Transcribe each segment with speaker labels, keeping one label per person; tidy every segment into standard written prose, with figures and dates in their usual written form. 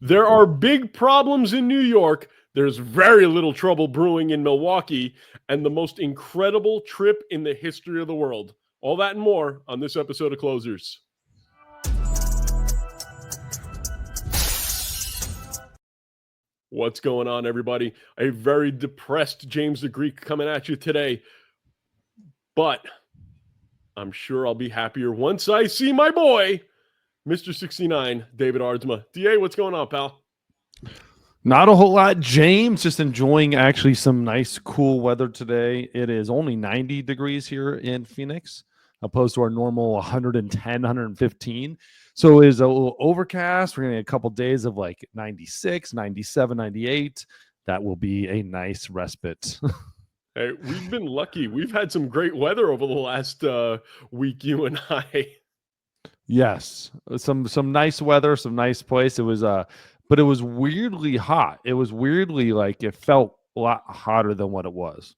Speaker 1: There are big problems in New York. There's very little trouble brewing in Milwaukee, and the most incredible trip in the history of the world. All that and more on this episode of Closers. What's going on, everybody? A very depressed James the Greek coming at you today, but I'm sure I'll be happier once I see my boy, Mr. 69, David Ardsma. DA, what's going on, pal?
Speaker 2: Not a whole lot, James. Just enjoying actually some nice, cool weather today. It is only 90 degrees here in Phoenix, opposed to our normal 110, 115. So it is a little overcast. We're going to get a couple days of like 96, 97, 98. That will be a nice respite.
Speaker 1: Hey, we've been lucky. We've had some great weather over the last week, you and I.
Speaker 2: Yes, some nice weather, some nice place. It was but it was weirdly hot. It was weirdly like it felt a lot hotter than what it was.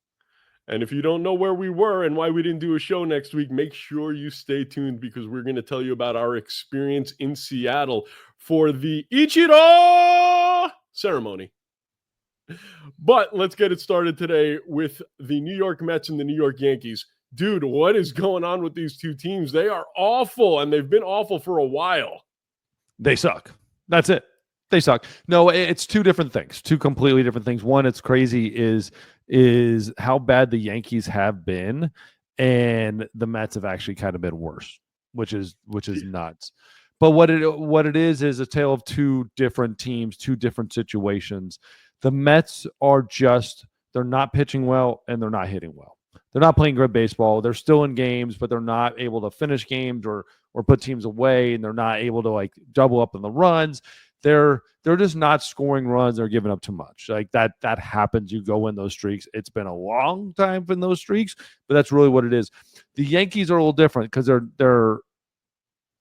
Speaker 1: And if you don't know where we were and why we didn't do a show next week, make sure you stay tuned because we're going to tell you about our experience in Seattle for the Ichiro ceremony. But let's get it started today with the New York Mets and the New York Yankees. Dude, what is going on with these two teams? They are awful, and they've been awful for a while.
Speaker 2: They suck. That's it. They suck. No, it's two different things, two completely different things. One, it's crazy is how bad the Yankees have been, and the Mets have actually kind of been worse, which is nuts. But what it is a tale of two different teams, two different situations. The Mets are they're not pitching well and they're not hitting well. They're not playing good baseball. They're still in games, but they're not able to finish games or put teams away, and they're not able to like double up on the runs. They're just not scoring runs. They're giving up too much. Like that happens. You go in those streaks. It's been a long time in those streaks, but that's really what it is. The Yankees are a little different because they're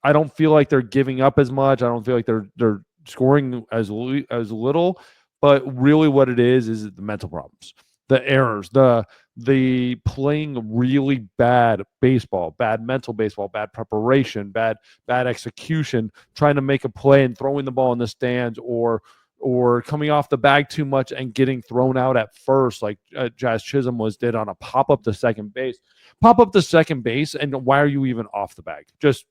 Speaker 2: I don't feel like they're giving up as much. I don't feel like they're scoring as little. But really, what it is the mental problems, the errors, the playing really bad baseball, bad mental baseball, bad preparation, bad execution, trying to make a play and throwing the ball in the stands, or coming off the bag too much and getting thrown out at first, like Jazz Chisholm did on a pop up to second base. Pop up to second base, and why are you even off the bag? Just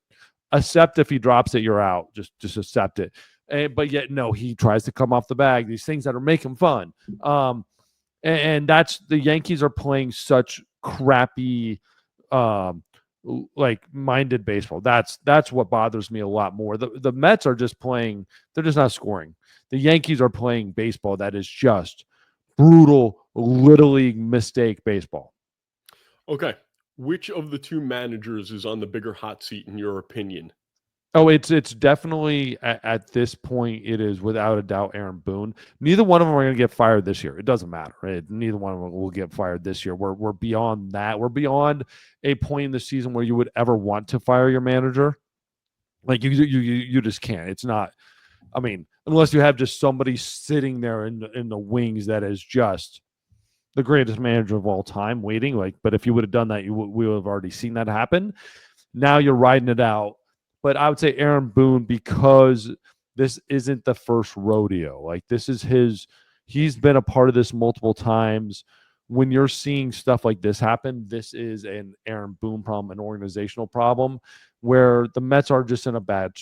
Speaker 2: accept if he drops it, you're out. Just accept it. But yet, no, he tries to come off the bag. These things that are making fun. And that's the Yankees are playing such crappy, like minded baseball. That's what bothers me a lot more. The Mets are just playing. They're just not scoring. The Yankees are playing baseball that is just brutal, little league mistake baseball.
Speaker 1: Okay. Which of the two managers is on the bigger hot seat, in your opinion?
Speaker 2: Oh, it's definitely at this point, it is without a doubt Aaron Boone. Neither one of them are going to get fired this year. It doesn't matter. Right? Neither one of them will get fired this year. We're beyond that. We're beyond a point in the season where you would ever want to fire your manager. Like you just can't. It's not. I mean, unless you have just somebody sitting there in the wings that is just the greatest manager of all time waiting. Like, but if you would have done that, we would have already seen that happen. Now you're riding it out. But I would say Aaron Boone, because this isn't the first rodeo. Like this is he's been a part of this multiple times. When you're seeing stuff like this happen, this is an Aaron Boone problem, an organizational problem, where the Mets are just in a bad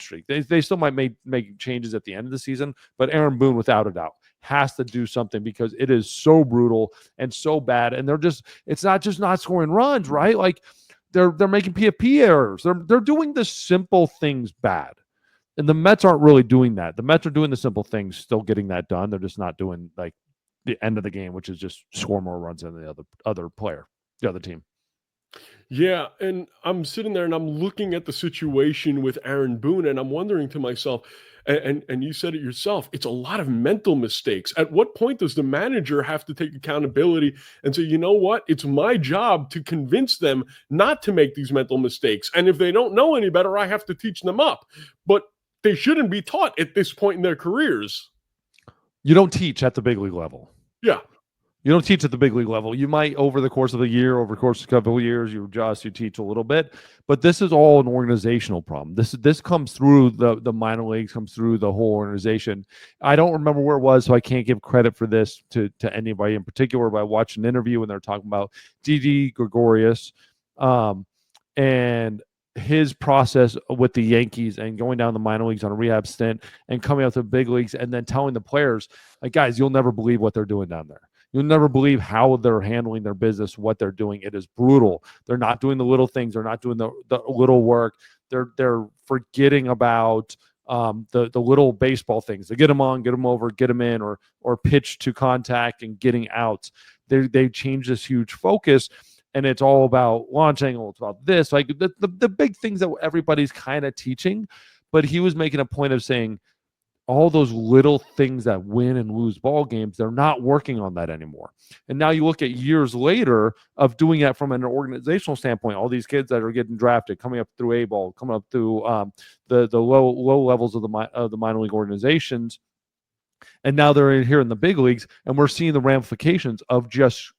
Speaker 2: streak. They still might make changes at the end of the season, but Aaron Boone, without a doubt, has to do something because it is so brutal and so bad. And it's not just not scoring runs, right? Like they're making PFP errors. They're doing the simple things bad. And the Mets aren't really doing that. The Mets are doing the simple things, still getting that done. They're just not doing like the end of the game, which is just score more runs than the other player, the other team.
Speaker 1: Yeah, and I'm sitting there and I'm looking at the situation with Aaron Boone, and I'm wondering to myself, and you said it yourself, it's a lot of mental mistakes. At what point does the manager have to take accountability and say, you know what, it's my job to convince them not to make these mental mistakes, and if they don't know any better, I have to teach them up. But they shouldn't be taught at this point in their careers.
Speaker 2: You don't teach at the big league level.
Speaker 1: Yeah.
Speaker 2: You don't teach at the big league level. You might over the course of a year, over the course of a couple of years, you adjust, you teach a little bit. But this is all an organizational problem. This comes through the minor leagues, comes through the whole organization. I don't remember where it was, so I can't give credit for this to anybody in particular. But I watched an interview when they're talking about Didi Gregorius and his process with the Yankees and going down the minor leagues on a rehab stint and coming out to the big leagues and then telling the players, like, guys, you'll never believe what they're doing down there. You'll never believe how they're handling their business, what they're doing. It is brutal. They're not doing the little things. They're not doing the little work. They're forgetting about the little baseball things. They get them on, get them over, get them in, or pitch to contact and getting out. They change this huge focus, and it's all about launch angle. It's about this, like the big things that everybody's kind of teaching. But he was making a point of saying, all those little things that win and lose ball games, they're not working on that anymore. And now you look at years later of doing that from an organizational standpoint, all these kids that are getting drafted, coming up through A-ball, coming up through the low levels of the minor league organizations. And now they're here in the big leagues, and we're seeing the ramifications of just,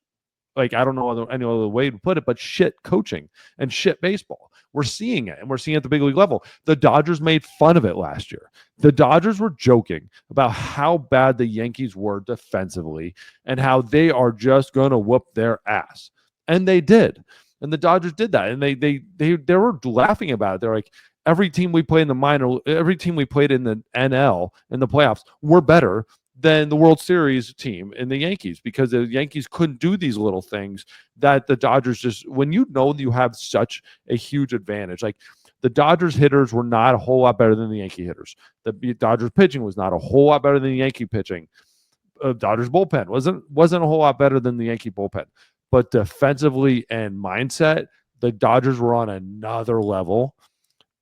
Speaker 2: like, I don't know any other way to put it, but shit coaching and shit baseball. We're seeing it, and we're seeing it at the big league level. The Dodgers made fun of it last year. The Dodgers were joking about how bad the Yankees were defensively and how they are just going to whoop their ass. And they did. And the Dodgers did that. And they were laughing about it. They're like, every team we played in the minor, every team we played in the NL in the playoffs were better than the World Series team in the Yankees, because the Yankees couldn't do these little things that the Dodgers just, when you know you have such a huge advantage. Like, the Dodgers hitters were not a whole lot better than the Yankee hitters. The Dodgers pitching was not a whole lot better than the Yankee pitching. Dodgers bullpen wasn't a whole lot better than the Yankee bullpen. But defensively and mindset, the Dodgers were on another level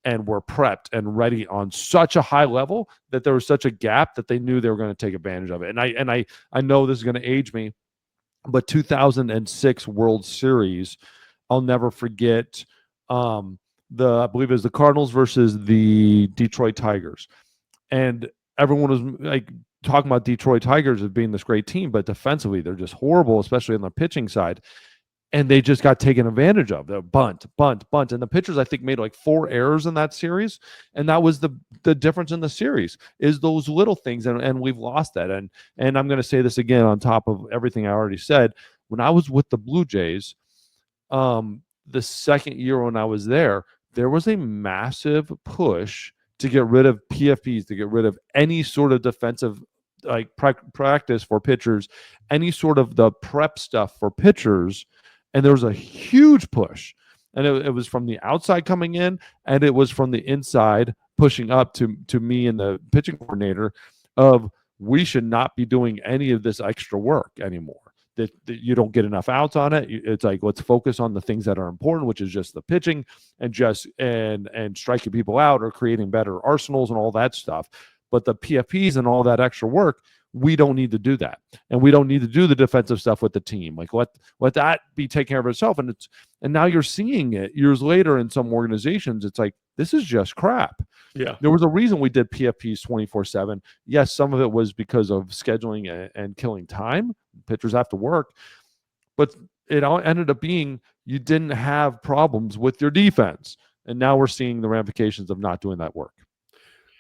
Speaker 2: and were prepped and ready on such a high level that there was such a gap that they knew they were going to take advantage of it. And I know this is going to age me, but 2006 World Series, I'll never forget. I believe it was the Cardinals versus the Detroit Tigers, and everyone was like talking about Detroit Tigers as being this great team, but defensively they're just horrible, especially on the pitching side. And they just got taken advantage of. The bunt. And the pitchers, I think, made like 4 errors in that series. And that was the difference in the series, is those little things. And we've lost that. And I'm going to say this again on top of everything I already said. When I was with the Blue Jays, the second year when I was there was a massive push to get rid of PFPs, to get rid of any sort of defensive like practice for pitchers, any sort of the prep stuff for pitchers. And there was a huge push, and it was from the outside coming in, and it was from the inside pushing up to me and the pitching coordinator of, we should not be doing any of this extra work anymore. That you don't get enough outs on it. It's like, let's focus on the things that are important, which is just the pitching and just and striking people out or creating better arsenals and all that stuff. But the PFPs and all that extra work, we don't need to do that. And we don't need to do the defensive stuff with the team. Like, let that be taken care of itself. And now you're seeing it years later in some organizations. It's like, this is just crap.
Speaker 1: Yeah.
Speaker 2: There was a reason we did PFPs 24/7. Yes, some of it was because of scheduling and killing time. Pitchers have to work. But it all ended up being, you didn't have problems with your defense. And now we're seeing the ramifications of not doing that work.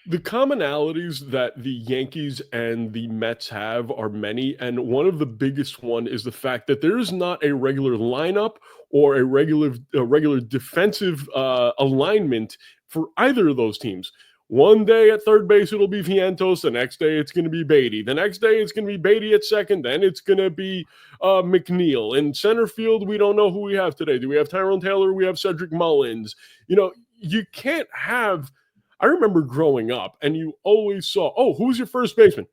Speaker 1: The commonalities that the Yankees and the Mets have are many, and one of the biggest one is the fact that there is not a regular lineup or a regular defensive alignment for either of those teams. One day at third base, it'll be Vientos. The next day, it's going to be Beatty. The next day, it's going to be Beatty at second. Then it's going to be McNeil. In center field, we don't know who we have today. Do we have Tyrone Taylor? We have Cedric Mullins. You know, you can't have. I remember growing up, and you always saw, oh, who's your first baseman?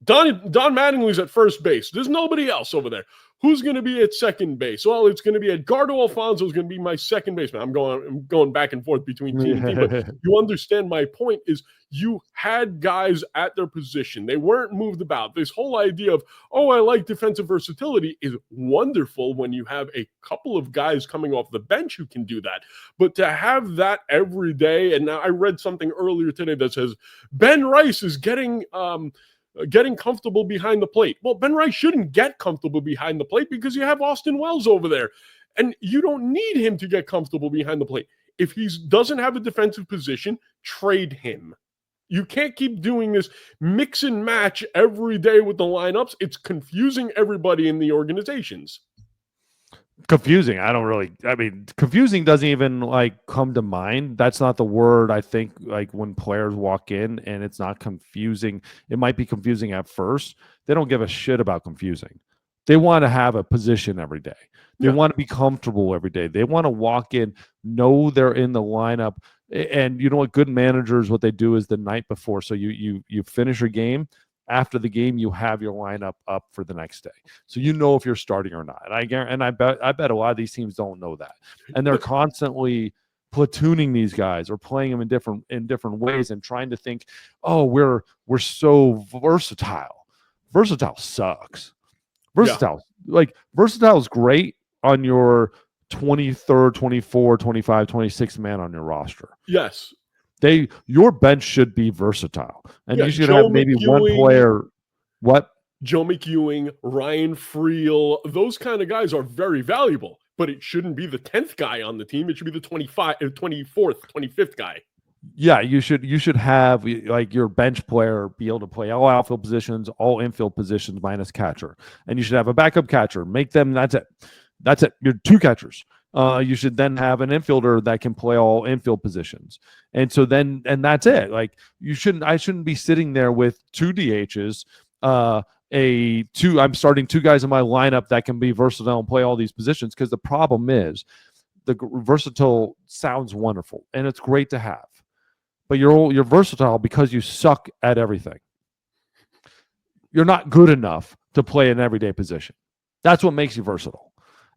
Speaker 1: Don Mattingly's at first base. There's nobody else over there. Who's going to be at second base? Well, it's going to be Edgardo Alfonso is going to be my second baseman. I'm going back and forth between team and team, but you understand my point is you had guys at their position. They weren't moved about. This whole idea of, oh, I like defensive versatility is wonderful when you have a couple of guys coming off the bench who can do that. But to have that every day, and now I read something earlier today that says Ben Rice is getting getting comfortable behind the plate. Well, Ben Rice shouldn't get comfortable behind the plate because you have Austin Wells over there. And you don't need him to get comfortable behind the plate. If he doesn't have a defensive position, trade him. You can't keep doing this mix and match every day with the lineups. It's confusing everybody in the organizations.
Speaker 2: Confusing. Confusing doesn't even like come to mind. That's not the word. I think like when players walk in and it's not confusing, it might be confusing at first. They don't give a shit about confusing. They want to have a position every day. They want to be comfortable every day. They want to walk in, know they're in the lineup. And you know what? Good managers, what they do is the night before. So you finish your game. After the game, you have your lineup up for the next day, so you know if you're starting or not. And I bet a lot of these teams don't know that, and they're constantly platooning these guys or playing them in different ways and trying to think, oh, we're so versatile. Versatile sucks. Versatile is great on your 23rd, 24, 25, 26 man on your roster.
Speaker 1: Yes.
Speaker 2: Your bench should be versatile, and you should
Speaker 1: Joe
Speaker 2: have maybe
Speaker 1: McEwing,
Speaker 2: one player. What?
Speaker 1: Joe McEwing, Ryan Friel, those kind of guys are very valuable, but it shouldn't be the 10th guy on the team. It should be the 24th, 25th guy.
Speaker 2: Yeah, you should have like your bench player be able to play all outfield positions, all infield positions minus catcher, and you should have a backup catcher. Make them. That's it. You're two catchers. You should then have an infielder that can play all infield positions. And that's it. Like I shouldn't be sitting there with two DHs, I'm starting two guys in my lineup that can be versatile and play all these positions. Because the problem is the versatile sounds wonderful and it's great to have, but you're versatile because you suck at everything. You're not good enough to play an everyday position. That's what makes you versatile.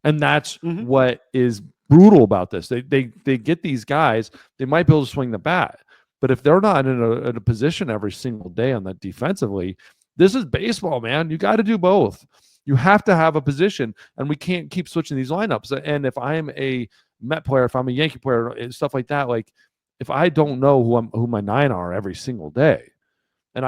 Speaker 2: And that's what is brutal about this. They get these guys, they might be able to swing the bat, but if they're not in a position every single day on that defensively, this is baseball, man. You got to do both. You have to have a position, and we can't keep switching these lineups. And if I'm a Met player, if I'm a Yankee player, and stuff like that, like if I don't know who my nine are every single day, and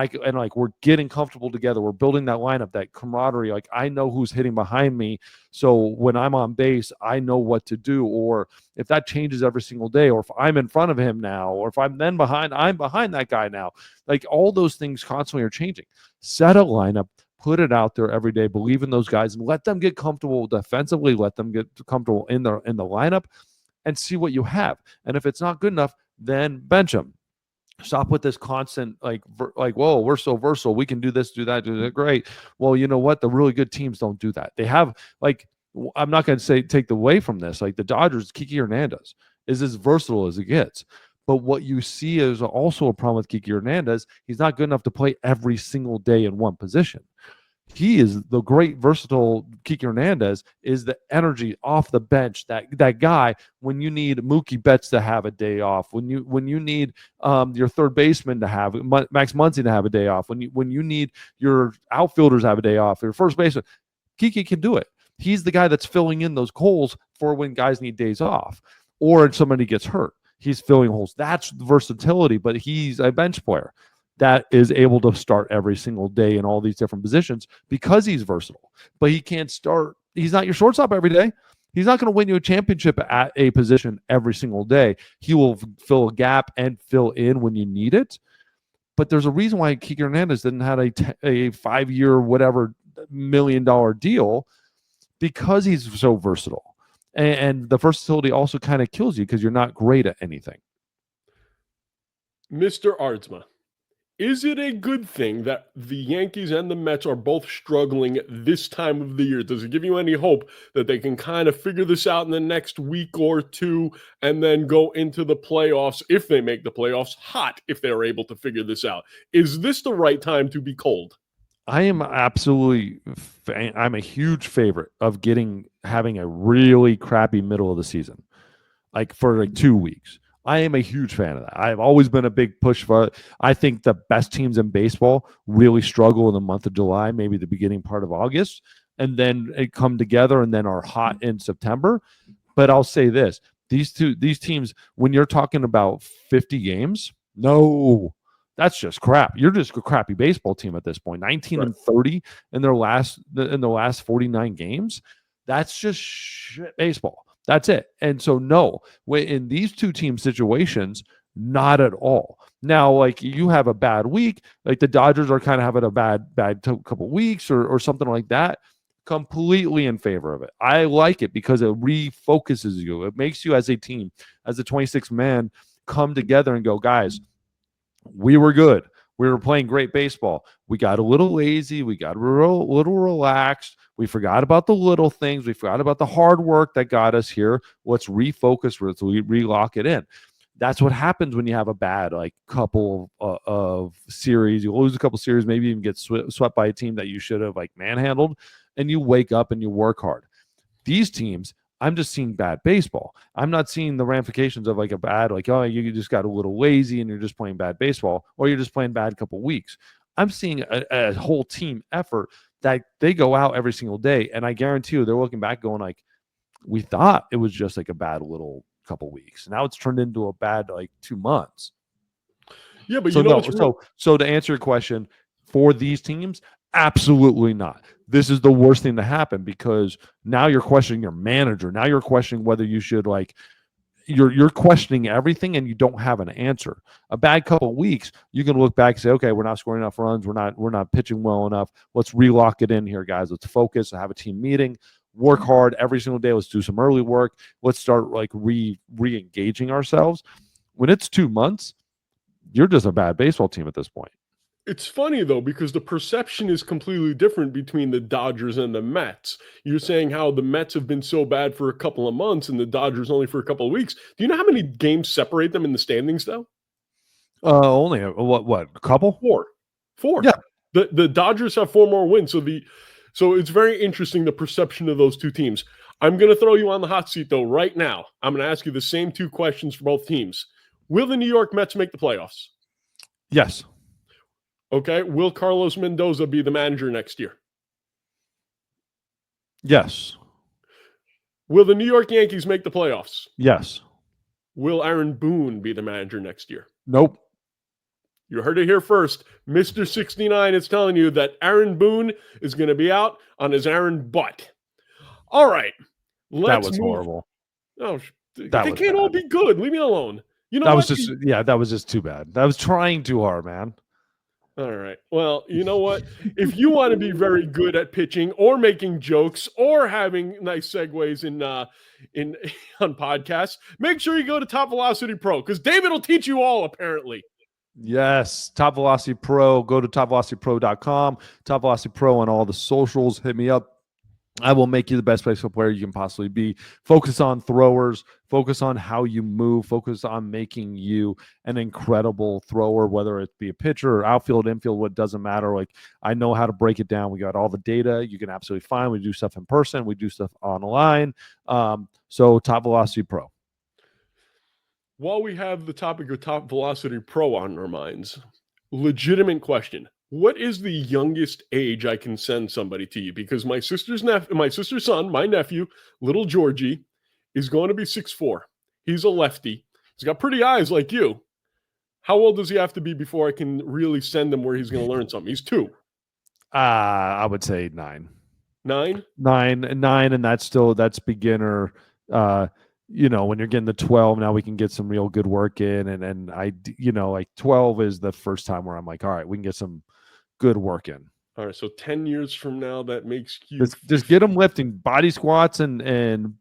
Speaker 2: we're getting comfortable together. We're building that lineup, that camaraderie. Like I know who's hitting behind me. So when I'm on base, I know what to do. Or if that changes every single day, or if I'm in front of him now, or if I'm then behind, I'm behind that guy now. Like all those things constantly are changing. Set a lineup, put it out there every day, believe in those guys and let them get comfortable defensively, let them get comfortable in the lineup and see what you have. And if it's not good enough, then bench them. Stop with this constant whoa, we're so versatile. We can do this, do that, do that. Great. Well, you know what? The really good teams don't do that. They have I'm not going to say take away from this. Like the Dodgers, Kiki Hernandez is as versatile as it gets. But what you see is also a problem with Kiki Hernandez. He's not good enough to play every single day in one position. He is the great versatile Kiki Hernandez is the energy off the bench. That guy when you need Mookie Betts to have a day off, when you need your third baseman to have Max Muncy to have a day off, when you need your outfielders to have a day off, your first baseman, Kiki can do it. He's the guy that's filling in those holes for when guys need days off or somebody gets hurt. He's filling holes. That's versatility, but he's a bench player that is able to start every single day in all these different positions because he's versatile. But he can't start. He's not your shortstop every day. He's not going to win you a championship at a position every single day. He will fill a gap and fill in when you need it. But there's a reason why Kiki Hernandez didn't have a 5-year, whatever, $1 million deal because he's so versatile. And the versatility also kind of kills you because you're not great at anything.
Speaker 1: Mr. Ardsma. Is it a good thing that the Yankees and the Mets are both struggling this time of the year? Does it give you any hope that they can kind of figure this out in the next week or two and then go into the playoffs, if they make the playoffs, hot if they're able to figure this out? Is this the right time to be cold?
Speaker 2: I am absolutely I'm a huge favorite of having a really crappy middle of the season, like for 2 weeks. I am a huge fan of that. I've always been a big push for it. I think the best teams in baseball really struggle in the month of July, maybe the beginning part of August, and then it come together and then are hot in September. But I'll say this, these teams, when you're talking about 50 games, no, That's just crap. You're just a crappy baseball team at this point. 19-30 in their last 49 games. That's just shit baseball. That's it. And so no, in these two team situations, not at all. Now, like you have a bad week, like the Dodgers are kind of having a bad couple weeks or something like that. Completely in favor of it. I like it because it refocuses you. It makes you as a team, as a 26 man, come together and go, guys, we were good. We were playing great baseball. We got a little lazy. We got a little relaxed. We forgot about the little things. We forgot about the hard work that got us here. Let's refocus. Let's relock it in. That's what happens when you have a bad couple of series. You lose a couple series, maybe even get swept by a team that you should have manhandled, and you wake up and you work hard. These teams, I'm just seeing bad baseball. I'm not seeing the ramifications of a bad, you just got a little lazy and you're just playing bad baseball, or you're just playing bad couple weeks. I'm seeing a whole team effort that they go out every single day. And I guarantee you they're looking back going we thought it was just a bad little couple weeks. Now it's turned into a bad 2 months.
Speaker 1: Yeah, but
Speaker 2: so to answer your question, for these teams, absolutely not. This is the worst thing to happen because now you're questioning your manager. Now you're questioning whether you should you're questioning everything and you don't have an answer. A bad couple of weeks, you can look back and say, okay, we're not scoring enough runs. We're not pitching well enough. Let's relock it in here, guys. Let's focus and have a team meeting. Work hard every single day. Let's do some early work. Let's start re-engaging ourselves. When it's 2 months, you're just a bad baseball team at this point.
Speaker 1: It's funny, though, because the perception is completely different between the Dodgers and the Mets. You're saying how the Mets have been so bad for a couple of months and the Dodgers only for a couple of weeks. Do you know how many games separate them in the standings, though?
Speaker 2: Only a couple?
Speaker 1: Four.
Speaker 2: Yeah.
Speaker 1: The Dodgers have 4 more wins. So it's very interesting, the perception of those two teams. I'm going to throw you on the hot seat, though, right now. I'm going to ask you the same 2 questions for both teams. Will the New York Mets make the playoffs?
Speaker 2: Yes.
Speaker 1: Okay. Will Carlos Mendoza be the manager next year?
Speaker 2: Yes.
Speaker 1: Will the New York Yankees make the playoffs?
Speaker 2: Yes.
Speaker 1: Will Aaron Boone be the manager next year?
Speaker 2: Nope.
Speaker 1: You heard it here first. Mr. 69 is telling you that Aaron Boone is going to be out on his Aaron butt. All right.
Speaker 2: That was horrible.
Speaker 1: Oh, they can't all be good. Leave me alone. You know
Speaker 2: that was just too bad. I was trying too hard, man.
Speaker 1: All right. Well, you know what? If you want to be very good at pitching or making jokes or having nice segues on podcasts, make sure you go to Top Velocity Pro because David will teach you all, apparently.
Speaker 2: Yes, Top Velocity Pro. Go to topvelocitypro.com. Top Velocity Pro on all the socials. Hit me up. I will make you the best baseball player you can possibly be. Focus on throwers. Focus on how you move. Focus on making you an incredible thrower, whether it be a pitcher or outfield, infield, what doesn't matter. I know how to break it down. We got all the data. You can absolutely find. We do stuff in person. We do stuff online. So Top Velocity Pro.
Speaker 1: While we have the topic of Top Velocity Pro on our minds, legitimate question. What is the youngest age I can send somebody to you? Because my sister's son, my nephew, little Georgie, is going to be 6'4". He's a lefty. He's got pretty eyes like you. How old does he have to be before I can really send him where he's going to learn something? He's 2.
Speaker 2: I would say 9.
Speaker 1: 9?
Speaker 2: 9, and that's beginner. When you're getting the 12, now we can get some real good work in. And I 12 is the first time where I'm all right, we can get some good work in.
Speaker 1: All right. So 10 years from now, that makes you
Speaker 2: just get them lifting body squats and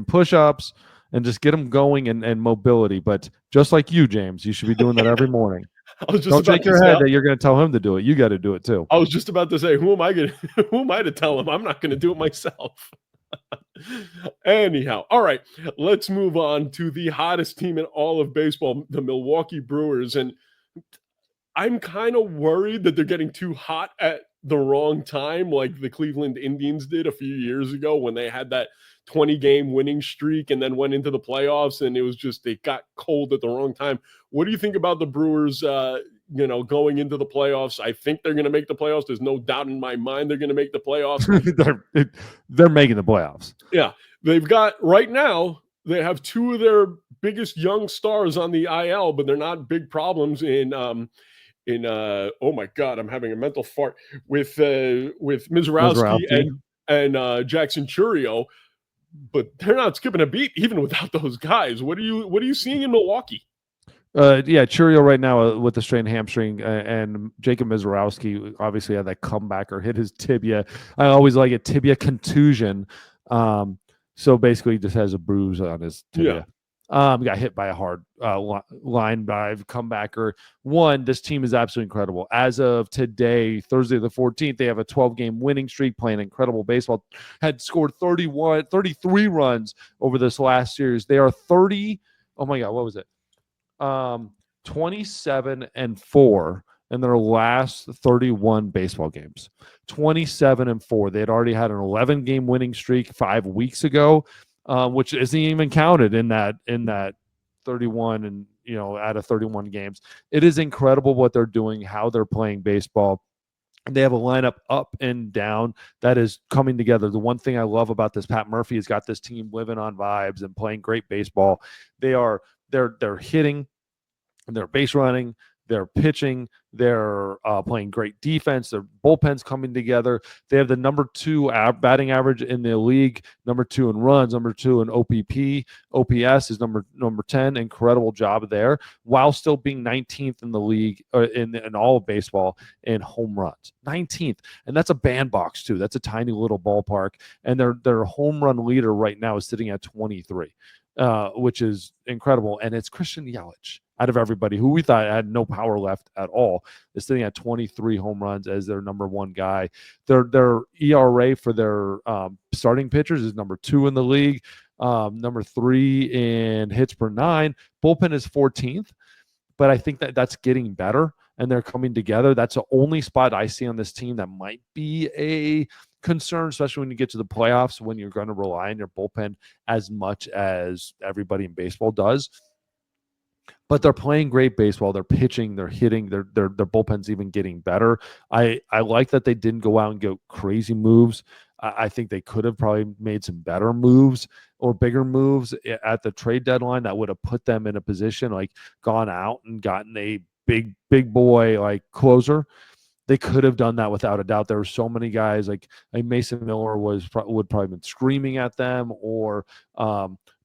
Speaker 2: push-ups and just get them going and mobility. But just like you, James, you should be doing that every morning. Don't shake your head that you're going to tell him to do it. You got to do it too.
Speaker 1: I was just about to say, who am I to tell him? I'm not going to do it myself. Anyhow, all right, let's move on to the hottest team in all of baseball, the Milwaukee Brewers. And I'm kind of worried that they're getting too hot at the wrong time, like the Cleveland Indians did a few years ago when they had that 20-game winning streak and then went into the playoffs, and it was just they got cold at the wrong time. What do you think about the Brewers going into the playoffs? I think they're going to make the playoffs. There's no doubt in my mind they're going to make the playoffs.
Speaker 2: They're making the playoffs.
Speaker 1: Yeah. They've got, right now, They have two of their biggest young stars on the IL, but they're not big problems oh my god, I'm having a mental fart with Mizorowski
Speaker 2: Mizorowski.
Speaker 1: and Jackson Churio, but they're not skipping a beat even without those guys. What are you seeing in Milwaukee?
Speaker 2: Yeah, Churio right now with the strained hamstring, and Jacob Mizorowski obviously had that comeback or hit his tibia. I always like it, tibia contusion. So basically, he just has a bruise on his tibia. Got hit by a hard line dive comebacker. This team is absolutely incredible. As of today, Thursday the 14th, they have a 12-game winning streak, playing incredible baseball. Had scored 33 runs over this last series. They are 30. Oh my God, what was it? 27-4 in their last 31 baseball games. 27-4. They had already had an 11-game winning streak 5 weeks ago, which isn't even counted in that 31 and out of 31 games. It is incredible what they're doing, how they're playing baseball. They have a lineup up and down that is coming together. The one thing I love about this, Pat Murphy has got this team living on vibes and playing great baseball. They're hitting, they're base running, they're pitching, they're playing great defense. Their bullpen's coming together. They have the number 2 batting average in the league, number 2 in runs, number 2 in OPP. OPS is number 10. Incredible job there, while still being 19th in the league in all of baseball in home runs. 19th, and that's a bandbox too. That's a tiny little ballpark, and their home run leader right now is sitting at 23. Which is incredible. And it's Christian Yelich, out of everybody, who we thought had no power left at all, is sitting at 23 home runs as their number 1 guy. Their ERA for their starting pitchers is number 2 in the league, number 3 in hits per 9. Bullpen is 14th, but I think that's getting better, and they're coming together. That's the only spot I see on this team that might be a concern, especially when you get to the playoffs, when you're going to rely on your bullpen as much as everybody in baseball does. But they're playing great baseball. They're pitching, they're hitting, their bullpen's even getting better. I like that they didn't go out and go crazy moves. I think they could have probably made some better moves or bigger moves at the trade deadline that would have put them in a position, like gone out and gotten a big boy like closer. They could have done that without a doubt. There were so many guys like Mason Miller would probably been screaming at them, or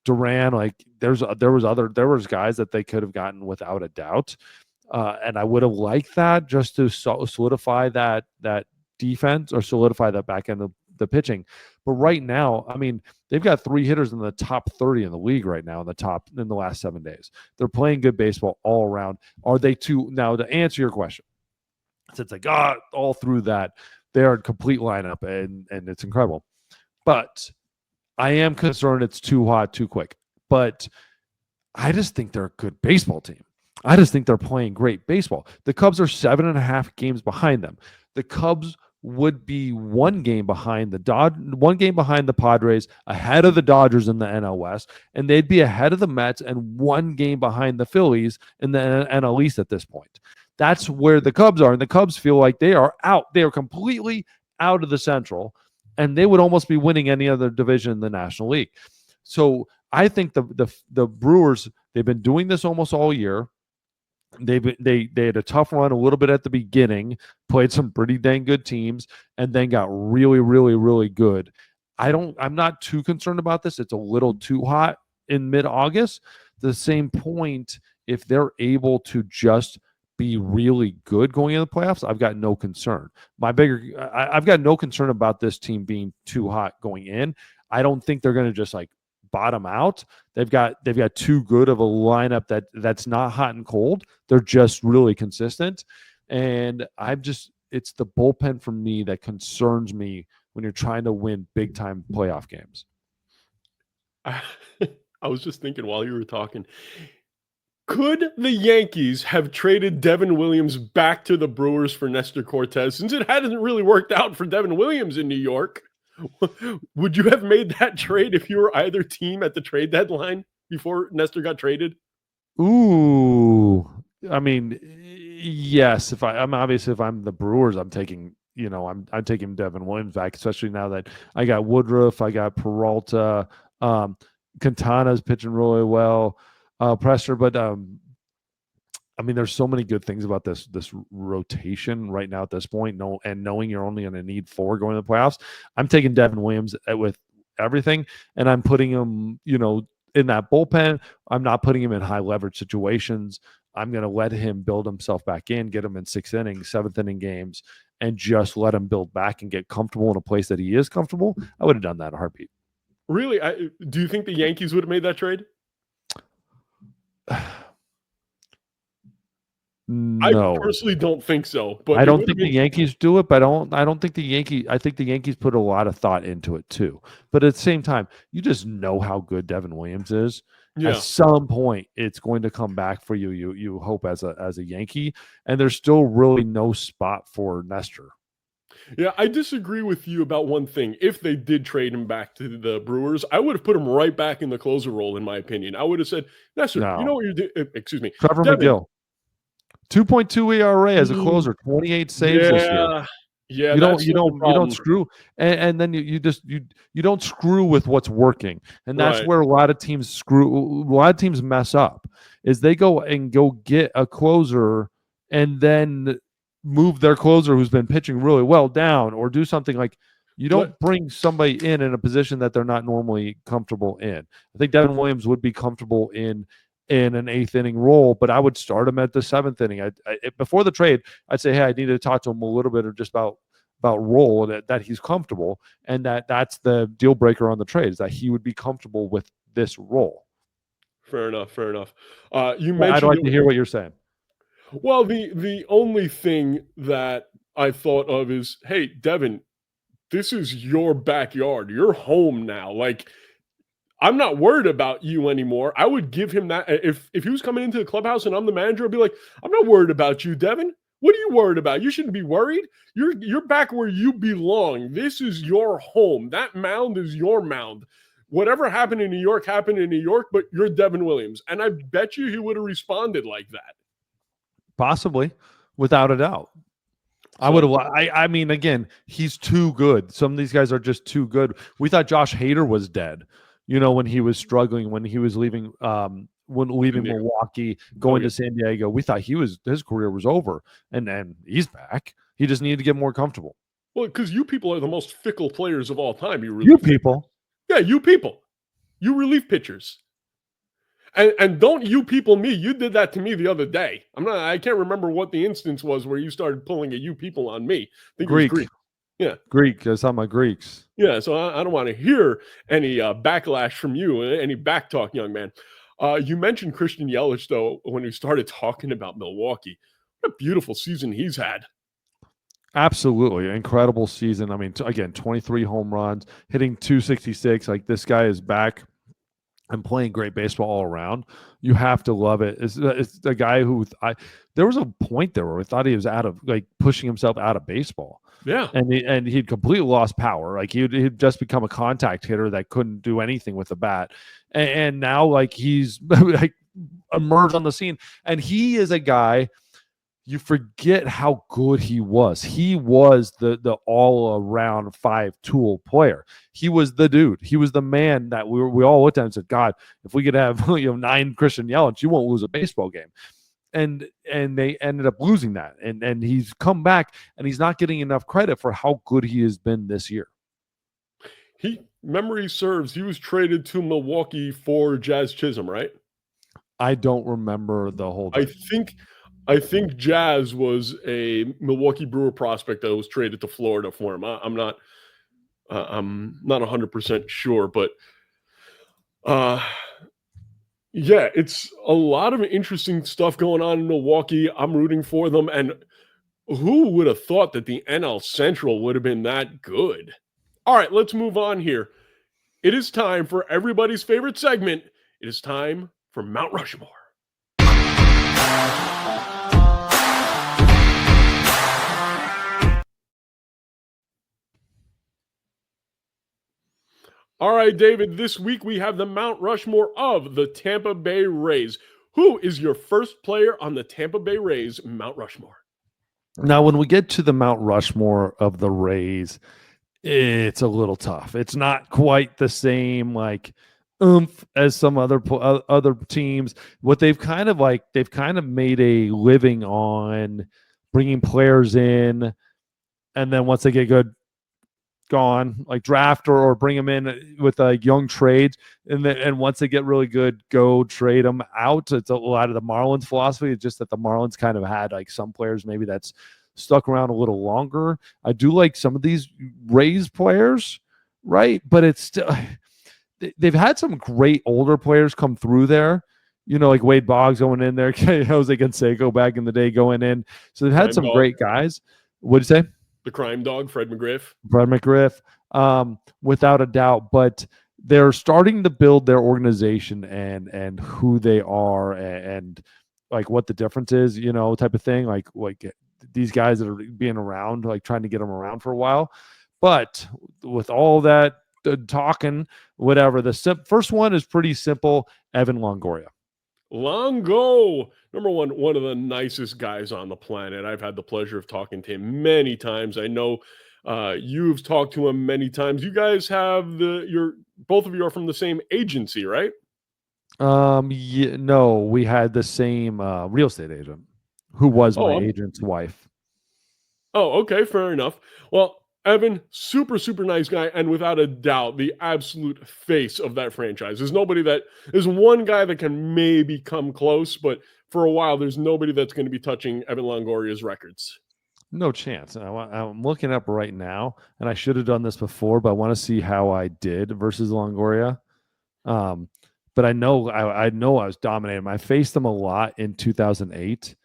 Speaker 2: Duran. Like there was guys that they could have gotten without a doubt, and I would have liked that just to solidify that defense or solidify that back end of the pitching. But right now, I mean, they've got 3 hitters in the top 30 in the league right now in the last 7 days. They're playing good baseball all around. Are they too? Now, to answer your question, since I got all through that, they're a complete lineup, and it's incredible. But I am concerned it's too hot, too quick. But I just think they're a good baseball team. I just think they're playing great baseball. The Cubs are 7.5 games behind them. The Cubs would be 1 game behind the Padres, ahead of the Dodgers in the NL West, and they'd be ahead of the Mets and 1 game behind the Phillies in the NL East at this point. That's where the Cubs are, and the Cubs feel like they are out. They are completely out of the Central, and they would almost be winning any other division in the National League. So I think the Brewers, they've been doing this almost all year. They had a tough run a little bit at the beginning, played some pretty dang good teams, and then got really, really, really good. I'm not too concerned about this. It's a little too hot in mid-August. The same point, if they're able to just be really good going into the playoffs, I've got no concern. I've got no concern about this team being too hot going in. I don't think they're going to just like bottom out. They've got too good of a lineup that's not hot and cold. They're just really consistent. And it's the bullpen for me that concerns me when you're trying to win big time playoff games.
Speaker 1: I was just thinking while you were talking, could the Yankees have traded Devin Williams back to the Brewers for Nestor Cortez, since it hadn't really worked out for Devin Williams in New York? Would you have made that trade if you were either team at the trade deadline before Nestor got traded?
Speaker 2: Ooh, I mean, yes. If I'm the Brewers, I'm taking Devin Williams back, especially now that I got Woodruff, I got Peralta. Quintana's pitching really well. Pressure, but I mean, there's so many good things about this rotation right now at this point. Knowing you're only going to need 4 going to the playoffs, I'm taking Devin Williams with everything, and I'm putting him, in that bullpen. I'm not putting him in high leverage situations. I'm going to let him build himself back in, get him in 6th inning, 7th inning games, and just let him build back and get comfortable in a place that he is comfortable. I would have done that in a heartbeat.
Speaker 1: Really? Do you think the Yankees would have made that trade?
Speaker 2: No.
Speaker 1: I personally don't think so. But
Speaker 2: I don't think the Yankees do it, but I don't think the Yankees. I think the Yankees put a lot of thought into it too. But at the same time, you just know how good Devin Williams is.
Speaker 1: Yeah.
Speaker 2: At some point, it's going to come back for you. You hope as a Yankee, and there's still really no spot for Nestor.
Speaker 1: Yeah, I disagree with you about one thing. If they did trade him back to the Brewers, I would have put him right back in the closer role, in my opinion. I would have said, Nestor, you know what you're doing? Excuse me.
Speaker 2: Trevor McGill. 2.2 ERA as a closer, 28 saves this year.
Speaker 1: Yeah,
Speaker 2: you don't screw, and then you don't screw with what's working, and that's where a lot of teams mess up, is they go get a closer and then move their closer who's been pitching really well down, or do something like, you don't bring somebody in a position that they're not normally comfortable in. I think Devin Williams would be comfortable in an 8th inning role, but I would start him at the 7th inning. Before the trade, I'd say, hey, I need to talk to him a little bit of just about role, that he's comfortable, and that's the deal breaker on the trade, is that he would be comfortable with this role.
Speaker 1: Fair enough.
Speaker 2: You mentioned, I'd like to hear what you're saying.
Speaker 1: Well, the only thing that I thought of is, hey, Devin, this is your backyard. You're home now. Like, I'm not worried about you anymore. I would give him that. If he was coming into the clubhouse and I'm the manager, I'd be like, I'm not worried about you, Devin. What are you worried about? You shouldn't be worried. You're back where you belong. This is your home. That mound is your mound. Whatever happened in New York happened in New York, but you're Devin Williams. And I bet you he would have responded like that.
Speaker 2: Possibly, without a doubt. I mean, again, he's too good. Some of these guys are just too good. We thought Josh Hader was dead, when he was struggling, when he was leaving Milwaukee, going to San Diego. We thought his career was over, and he's back. He just needed to get more comfortable.
Speaker 1: Well, because you people are the most fickle players of all time.
Speaker 2: You people.
Speaker 1: Yeah, you people. You relief pitchers. And don't you people me. You did that to me the other day. I can't remember what the instance was where you started pulling a you people on me. I think
Speaker 2: Greek.
Speaker 1: It was Greek. Yeah.
Speaker 2: Greek. That's how my Greeks.
Speaker 1: Yeah, so I don't want to hear any backlash from you, any backtalk, young man. You mentioned Christian Yelich, though, when we started talking about Milwaukee. What a beautiful season he's had.
Speaker 2: Absolutely. Incredible season. I mean, again, 23 home runs, hitting 266. Like, this guy is back and playing great baseball all around. You have to love it. It's a guy who there was a point there where we thought he was pushing himself out of baseball.
Speaker 1: Yeah.
Speaker 2: And he'd completely lost power. Like, he'd just become a contact hitter that couldn't do anything with the bat. And now, he's emerged on the scene. And he is a guy, you forget how good he was. He was the all-around 5-tool player. He was the dude. He was the man that we all looked at and said, God, if we could have 9 Christian Yelich, you won't lose a baseball game. And they ended up losing that. And he's come back, and he's not getting enough credit for how good he has been this year.
Speaker 1: Memory serves, he was traded to Milwaukee for Jazz Chisholm, right?
Speaker 2: I don't remember the whole thing.
Speaker 1: I think Jazz was a Milwaukee Brewer prospect that was traded to Florida for him. I'm not 100% sure, but yeah, it's a lot of interesting stuff going on in Milwaukee. I'm rooting for them, and who would have thought that the NL Central would have been that good? All right, let's move on here. It is time for everybody's favorite segment. It is time for Mount Rushmore. All right, David, this week we have the Mount Rushmore of the Tampa Bay Rays. Who is your first player on the Tampa Bay Rays Mount Rushmore?
Speaker 2: Now, when we get to the Mount Rushmore of the Rays, it's a little tough. It's not quite the same, oomph as some other teams. What they've kind of made a living on bringing players in, and then once they get good, gone, like draft or bring them in with young trades, and once they get really good, go trade them out. It's a lot of the Marlins philosophy. It's just that the Marlins kind of had like some players maybe that's stuck around a little longer. I do like some of these Rays players, right? But it's still they've had some great older players come through there. Like Wade Boggs going in there, Jose Canseco back in the day going in. So they've had
Speaker 1: Crime
Speaker 2: some
Speaker 1: dog.
Speaker 2: great guys. What'd you say?
Speaker 1: The crime dog, Fred McGriff.
Speaker 2: Fred McGriff, without a doubt. But they're starting to build their organization and who they are and like what the difference is, type of thing. Like these guys that are being around, like trying to get them around for a while. But with all that talking, whatever, the first one is pretty simple. Evan Longoria.
Speaker 1: Longo, number one of the nicest guys on the planet. I've had the pleasure of talking to him many times. I know you've talked to him many times. You guys have both of you are from the same agency, right?
Speaker 2: Yeah, no, we had the same real estate agent who was my agent's wife.
Speaker 1: Oh, okay, fair enough. Well, Evan, super, super nice guy, and without a doubt, the absolute face of that franchise. There's one guy that can maybe come close, but for a while, there's nobody that's going to be touching Evan Longoria's records.
Speaker 2: No chance. I'm looking up right now, and I should have done this before, but I want to see how I did versus Longoria. But I know I was dominating. I faced him a lot in 2008.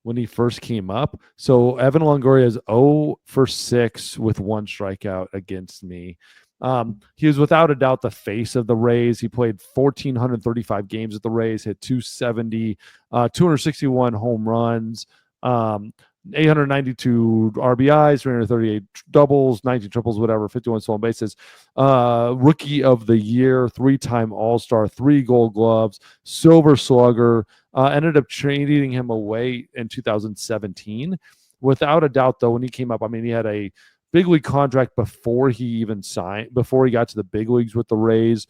Speaker 2: When he first came up. So Evan Longoria is 0 for 6 with 1 strikeout against me. He was without a doubt the face of the Rays. He played 1,435 games at the Rays, hit 270, 261 home runs, 892 RBIs, 338 doubles, 19 triples, whatever, 51 stolen bases. Rookie of the year, 3-time All-Star, 3 Gold Gloves, Silver Slugger. Ended up trading him away in 2017. Without a doubt, though, when he came up, he had a big league contract before he got to the big leagues with the Rays.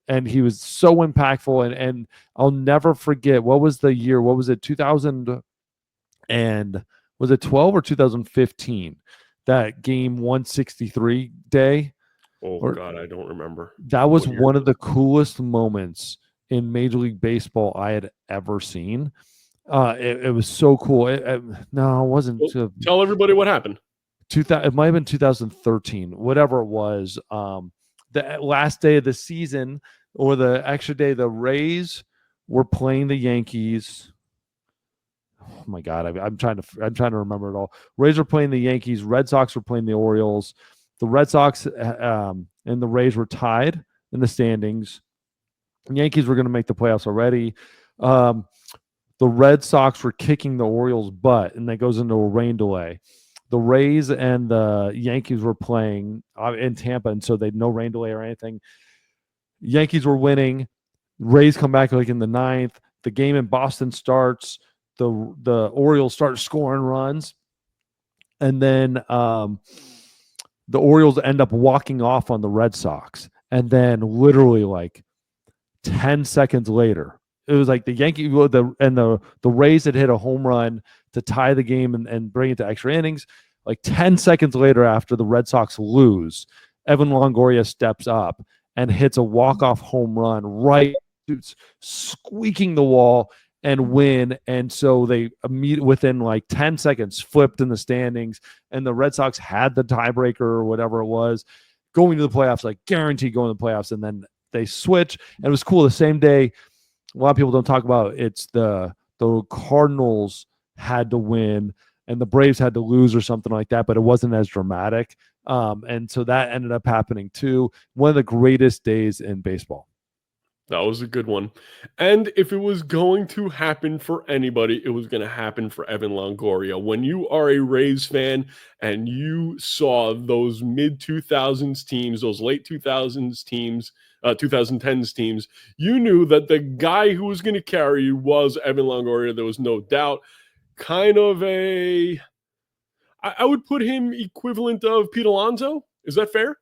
Speaker 2: And he was so impactful. And I'll never forget, what was the year? What was it? 2000 and was it 12 or 2015? That game 163 day.
Speaker 1: God, I don't remember.
Speaker 2: That was one of the coolest moments in Major League Baseball I had ever seen. It was so cool. No, it wasn't.
Speaker 1: Tell everybody what happened.
Speaker 2: It might have been 2013, whatever it was. The last day of the season or the extra day, the Rays were playing the Yankees. Oh my God, I'm trying to remember it all. Rays were playing the Yankees. Red Sox were playing the Orioles. The Red Sox and the Rays were tied in the standings. The Yankees were going to make the playoffs already. The Red Sox were kicking the Orioles' butt, and that goes into a rain delay. The Rays and the Yankees were playing in Tampa, and so they had no rain delay or anything. Yankees were winning. Rays come back like in the 9th. The game in Boston starts. The Orioles start scoring runs, and then the Orioles end up walking off on the Red Sox, and then literally like 10 seconds later, it was like the Rays had hit a home run to tie the game and bring it to extra innings. Like 10 seconds later, after the Red Sox lose, Evan Longoria steps up and hits a walk-off home run right, squeaking the wall and win. And so they within like 10 seconds flipped in the standings, and the Red Sox had the tiebreaker or whatever it was, going to the playoffs, like guaranteed going to the playoffs. And then they switch, and it was cool. The same day, a lot of people don't talk about it's the Cardinals had to win and the Braves had to lose or something like that, but it wasn't as dramatic. And so that ended up happening too. One of the greatest days in baseball.
Speaker 1: That was a good one. And if it was going to happen for anybody, it was going to happen for Evan Longoria. When you are a Rays fan and you saw those mid-2000s teams, those late 2000s teams, 2010s teams, you knew that the guy who was going to carry you was Evan Longoria. There was no doubt. Kind of I would put him equivalent of Pete Alonso. Is that fair?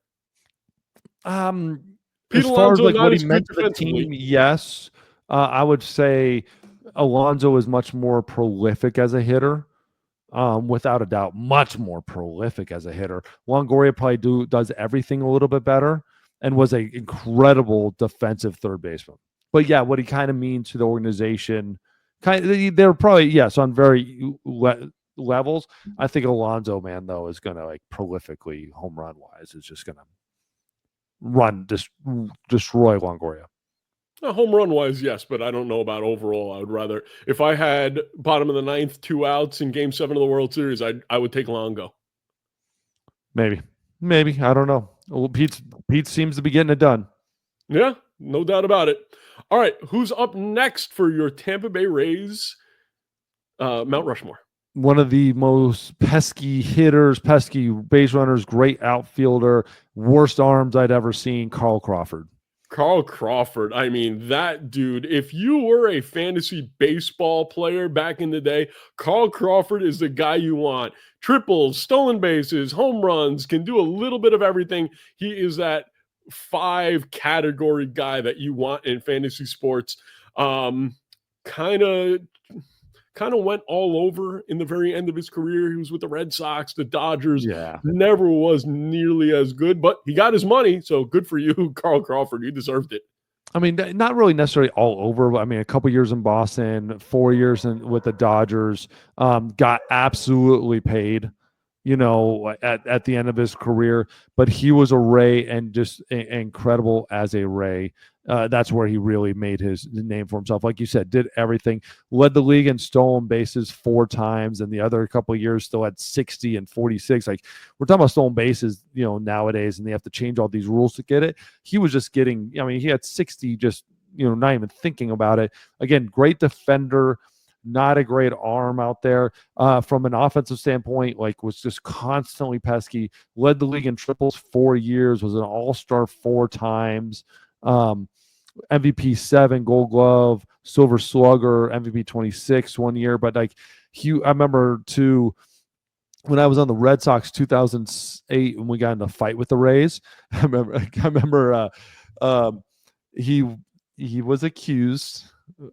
Speaker 1: Pete
Speaker 2: as far as
Speaker 1: Alonso
Speaker 2: like what
Speaker 1: not
Speaker 2: he
Speaker 1: as good
Speaker 2: meant to the
Speaker 1: defensively.
Speaker 2: team, yes. I would say Alonso is much more prolific as a hitter. Without a doubt, much more prolific as a hitter. Longoria probably does everything a little bit better and was an incredible defensive third baseman. But yeah, what he kind of means to the organization, they're probably, yes, on very levels. I think Alonso, man, though, is going to like prolifically home run wise, is just going to destroy Longoria.
Speaker 1: Home run wise, yes, but I don't know about overall. I would rather, if I had bottom of the ninth, 2 outs in Game 7 of the World Series, I would take Longo.
Speaker 2: Maybe, I don't know. Well, Pete seems to be getting it done.
Speaker 1: Yeah, no doubt about it. All right, who's up next for your Tampa Bay Rays Mount Rushmore?
Speaker 2: One of the most pesky hitters, pesky base runners, great outfielder, worst arms I'd ever seen, Carl Crawford.
Speaker 1: Carl Crawford. I mean, that dude, if you were a fantasy baseball player back in the day, Carl Crawford is the guy you want. Triples, stolen bases, home runs, can do a little bit of everything. He is that 5 category guy that you want in fantasy sports. Kind of went all over in the very end of his career. He was with the Red Sox, the Dodgers.
Speaker 2: Yeah.
Speaker 1: Never was nearly as good, but he got his money. So good for you, Carl Crawford. You deserved it.
Speaker 2: I mean, not really necessarily all over. But I mean, a couple years in Boston, 4 years with the Dodgers, got absolutely paid, at the end of his career. But he was a Ray and just incredible as a Ray. That's where he really made his name for himself. Like you said, did everything, led the league in stolen bases 4 times, and the other couple of years still had 60 and 46. Like, we're talking about stolen bases, nowadays, and they have to change all these rules to get it. He was just getting, he had 60, just, not even thinking about it. Again, great defender, not a great arm out there. From an offensive standpoint, like, was just constantly pesky, led the league in triples 4 years, was an all-star 4 times. MVP 7, Gold Glove, Silver Slugger, MVP 26 1 year. But like, I remember too, when I was on the Red Sox 2008, when we got in a fight with the Rays, I remember he was accused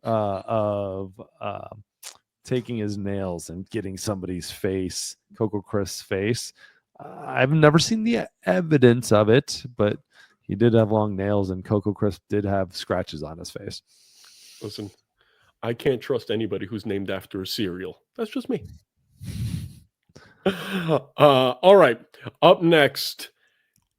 Speaker 2: of taking his nails and getting somebody's face, Coco Chris' face. I've never seen the evidence of it, but he did have long nails, and Coco Crisp did have scratches on his face.
Speaker 1: Listen, I can't trust anybody who's named after a cereal. That's just me. All right. Up next,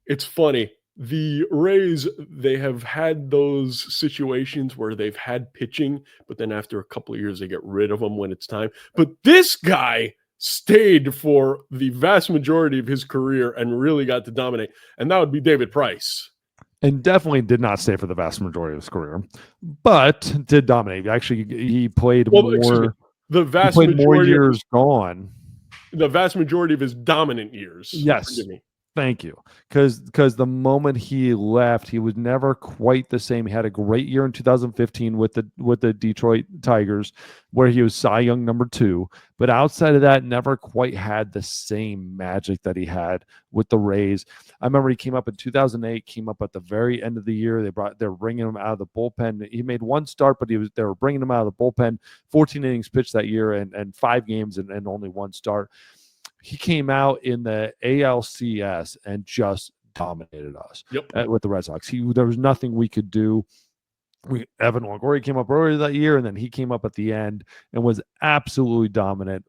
Speaker 1: it's funny. The Rays, they have had those situations where they've had pitching, but then after a couple of years, they get rid of them when it's time. But this guy stayed for the vast majority of his career and really got to dominate, and that would be David Price.
Speaker 2: And definitely did not stay for the vast majority of his career, but did dominate. Actually, he played more.
Speaker 1: The vast majority
Speaker 2: more years gone.
Speaker 1: The vast majority of his dominant years.
Speaker 2: Yes.
Speaker 1: Forgive me.
Speaker 2: Thank you. Because the moment he left, he was never quite the same. He had a great year in 2015 with the Detroit Tigers, where he was Cy Young number 2. But outside of that, never quite had the same magic that he had with the Rays. I remember he came up in 2008, came up at the very end of the year. They're bringing him out of the bullpen. He made 1 start, but they were bringing him out of the bullpen. 14 innings pitched that year, and 5 games and only 1 start. He came out in the ALCS and just dominated us with the Red Sox. There was nothing we could do. Evan Longoria came up earlier that year, and then he came up at the end and was absolutely dominant.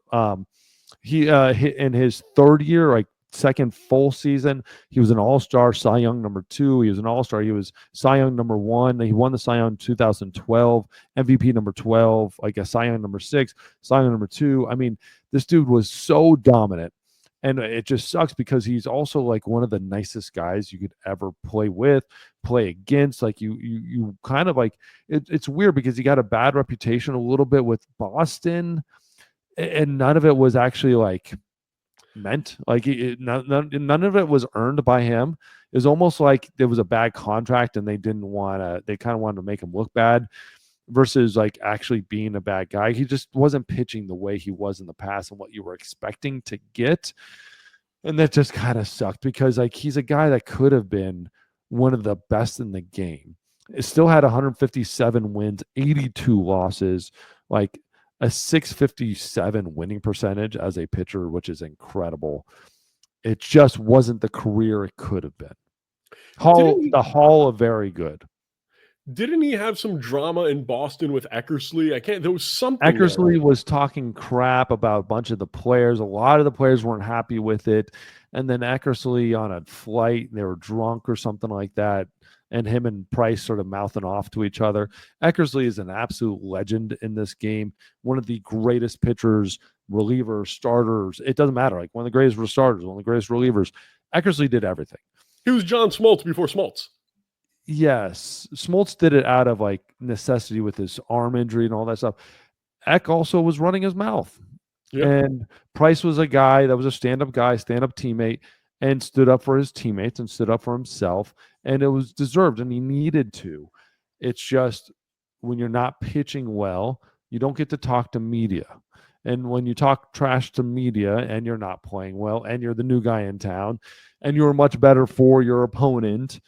Speaker 2: He hit in his 3rd year, like second full season, he was an all-star, Cy Young number 2. He was an all-star. He was Cy Young number 1. He won the Cy Young 2012, MVP number 12, like a Cy Young number 6, Cy Young number 2. I mean, this dude was so dominant, and it just sucks because he's also like one of the nicest guys you could ever play with, play against. Like you kind of like, it's weird because he got a bad reputation a little bit with Boston, and none of it was actually like meant, like none of it was earned by him. It was almost like there was a bad contract and they kind of wanted to make him look bad versus like actually being a bad guy. He just wasn't pitching the way he was in the past and what you were expecting to get. And that just kind of sucked because like he's a guy that could have been one of the best in the game. It still had 157 wins, 82 losses, like a 657 winning percentage as a pitcher, which is incredible. It just wasn't the career it could have been. The Hall of Very Good.
Speaker 1: Didn't he have some drama in Boston with Eckersley? There was something
Speaker 2: Eckersley
Speaker 1: there.
Speaker 2: was talking crap about a bunch of the players. A lot of the players weren't happy with it. And then Eckersley on a flight, they were drunk or something like that. And him and Price sort of mouthing off to each other. Eckersley is an absolute legend in this game. One of the greatest pitchers, relievers, starters. It doesn't matter. Like one of the greatest starters, one of the greatest relievers. Eckersley did everything.
Speaker 1: He was John Smoltz before Smoltz.
Speaker 2: Yes. Smoltz did it out of like necessity with his arm injury and all that stuff. Eck also was running his mouth.
Speaker 1: Yep.
Speaker 2: And Price was a guy that was a stand-up guy, stand-up teammate, and stood up for his teammates and stood up for himself. And it was deserved, and he needed to. It's just when you're not pitching well, you don't get to talk to media. And when you talk trash to media and you're not playing well and you're the new guy in town and you're much better for your opponent,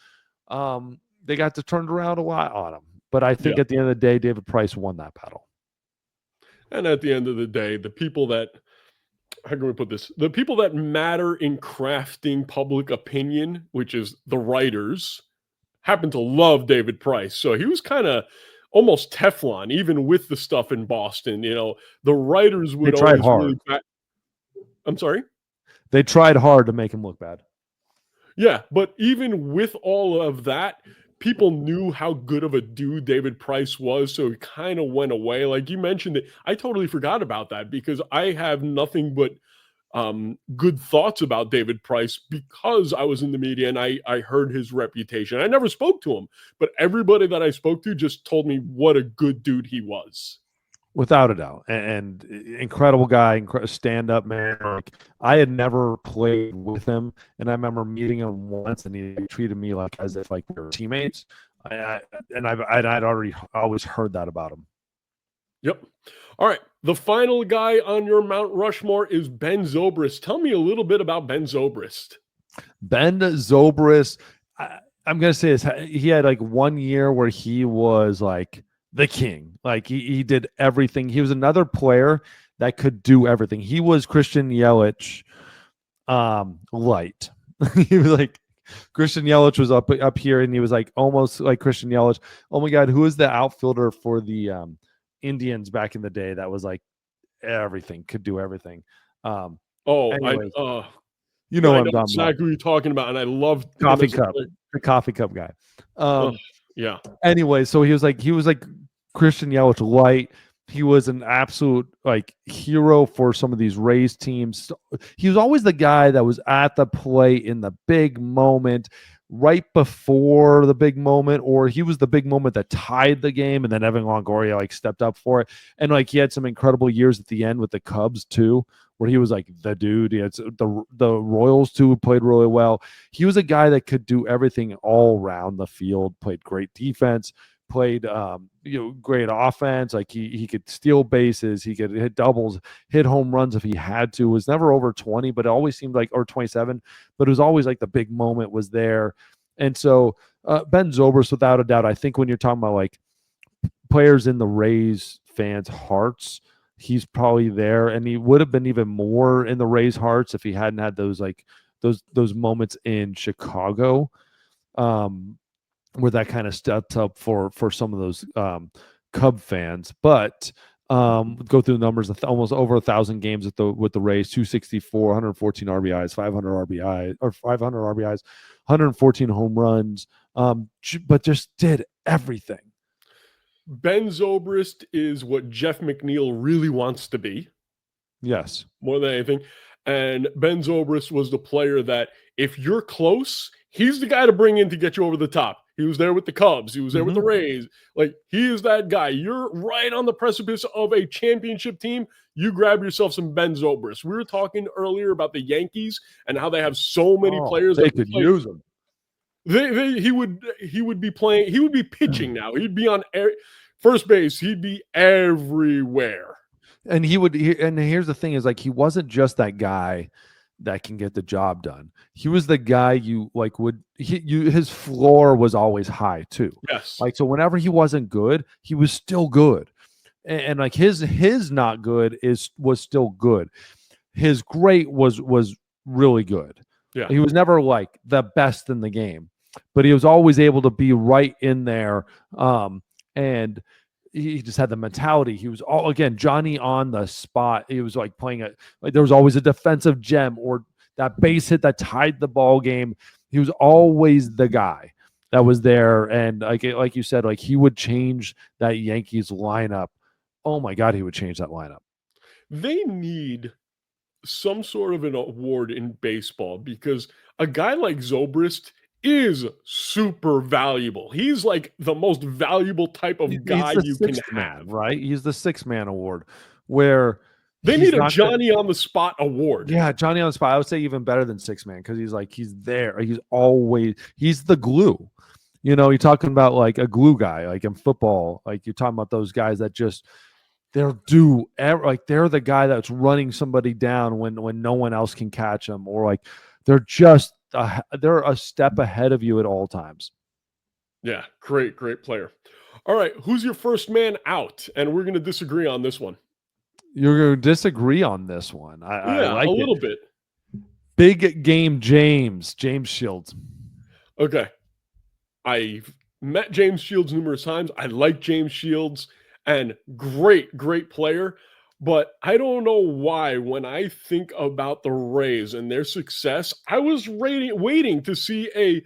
Speaker 2: they got to turn around a lot on him. But I think at the end of the day, David Price won that battle.
Speaker 1: And at the end of the day, the people that, how can we put this? The people that matter in crafting public opinion, which is the writers, happen to love David Price. So he was kind of almost Teflon, even with the stuff in Boston. You know, the writers would
Speaker 2: tried
Speaker 1: always
Speaker 2: hard.
Speaker 1: really. I'm sorry?
Speaker 2: They tried hard to make him look bad.
Speaker 1: Yeah, but even with all of that, people knew how good of a dude David Price was, so it kind of went away. Like you mentioned it, I totally forgot about that because I have nothing but good thoughts about David Price because I was in the media and I heard his reputation. I never spoke to him, but everybody that I spoke to just told me what a good dude he was.
Speaker 2: Without a doubt. And incredible guy, stand-up man. Like I had never played with him, and I remember meeting him once, and he treated me like as if like we were teammates. I'd already always heard that about him.
Speaker 1: Yep. All right. The final guy on your Mount Rushmore is Ben Zobrist. Tell me a little bit about Ben Zobrist.
Speaker 2: Ben Zobrist, I'm going to say this. He had like 1 year where he was like the king. Like he did everything. He was another player that could do everything. He was Christian Yelich light. He was like Christian Yelich was up here, and he was like almost like Christian Yelich. Oh my God, who was the outfielder for the Indians back in the day that was like everything, could do everything? Anyways, you know what I'm talking
Speaker 1: exactly who you're talking about, and I love
Speaker 2: the coffee cup guy.
Speaker 1: Yeah.
Speaker 2: Anyway, so he was like Christian Yelich light. He was an absolute like hero for some of these Rays teams. He was always the guy that was at the plate in the big moment, right before the big moment, or he was the big moment that tied the game, and then Evan Longoria like stepped up for it. And like he had some incredible years at the end with the Cubs too, where he was like the dude. He had the Royals too, played really well. He was a guy that could do everything all around the field, played great defense, played great offense. Like he could steal bases, he could hit doubles, hit home runs if he had to. Was never over 20, but it always seemed like, or 27, but it was always like the big moment was there. And so Ben Zobrist, without a doubt, I think when you're talking about like players in the Rays fans' hearts, he's probably there, and he would have been even more in the Rays' hearts if he hadn't had those like those moments in Chicago. Where that kind of stepped up for some of those Cub fans. But go through the numbers, almost over 1,000 games with the Rays, 264, 114 RBIs, 500 RBIs, 114 home runs, but just did everything.
Speaker 1: Ben Zobrist is what Jeff McNeil really wants to be.
Speaker 2: Yes.
Speaker 1: More than anything. And Ben Zobrist was the player that if you're close, he's the guy to bring in to get you over the top. He was there with the Cubs. He was there with the Rays. Like, he is that guy. You're right on the precipice of a championship team. You grab yourself some Ben Zobrist. We were talking earlier about the Yankees and how they have so many players.
Speaker 2: They could use them.
Speaker 1: He would be playing. He would be pitching now. He'd be on first base. He'd be everywhere.
Speaker 2: And he would. And here's the thing: is like he wasn't just that guy that can get the job done. He was the guy you like his floor was always high too.
Speaker 1: Yes.
Speaker 2: Like, so whenever he wasn't good, he was still good. And like his not good was still good. His great was really good.
Speaker 1: Yeah.
Speaker 2: He was never like the best in the game, but he was always able to be right in there. And he just had the mentality. He was all, again, Johnny on the spot. He was like playing like there was always a defensive gem or that base hit that tied the ball game. He was always the guy that was there. And like you said, like he would change that Yankees lineup. Oh my God, he would change that lineup.
Speaker 1: They need some sort of an award in baseball because a guy like Zobrist is super valuable. He's like the most valuable type of
Speaker 2: He's
Speaker 1: guy
Speaker 2: the
Speaker 1: you can
Speaker 2: sixth man,
Speaker 1: have.
Speaker 2: right? He's the sixth man award where
Speaker 1: They
Speaker 2: he's
Speaker 1: need a
Speaker 2: not
Speaker 1: Johnny on the spot award.
Speaker 2: Yeah, Johnny on the spot. I would say even better than six man because he's there. He's the glue. You know, you're talking about like a glue guy, like in football. Like you're talking about those guys that just they're the guy that's running somebody down when no one else can catch them, or like they're they're a step ahead of you at all times.
Speaker 1: Yeah, great player. All right, who's your first man out? And we're going to disagree on this one.
Speaker 2: You're going to disagree on this one. I like
Speaker 1: a
Speaker 2: it.
Speaker 1: little bit.
Speaker 2: Big game James Shields.
Speaker 1: Okay. I've met James Shields numerous times. I like James Shields and great player. But I don't know why when I think about the Rays and their success, I was waiting to see a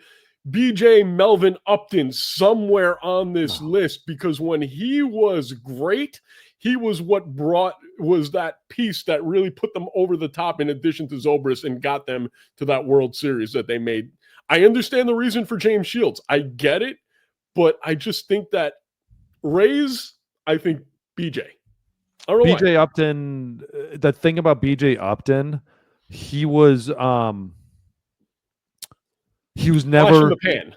Speaker 1: BJ Melvin Upton somewhere on this list because when he was great, he was was that piece that really put them over the top in addition to Zobrist and got them to that World Series that they made. I understand the reason for James Shields. I get it, but I just think that Rays, I think BJ. I don't know
Speaker 2: BJ
Speaker 1: why.
Speaker 2: Upton, the thing about BJ Upton, he was never
Speaker 1: Flash in the pan.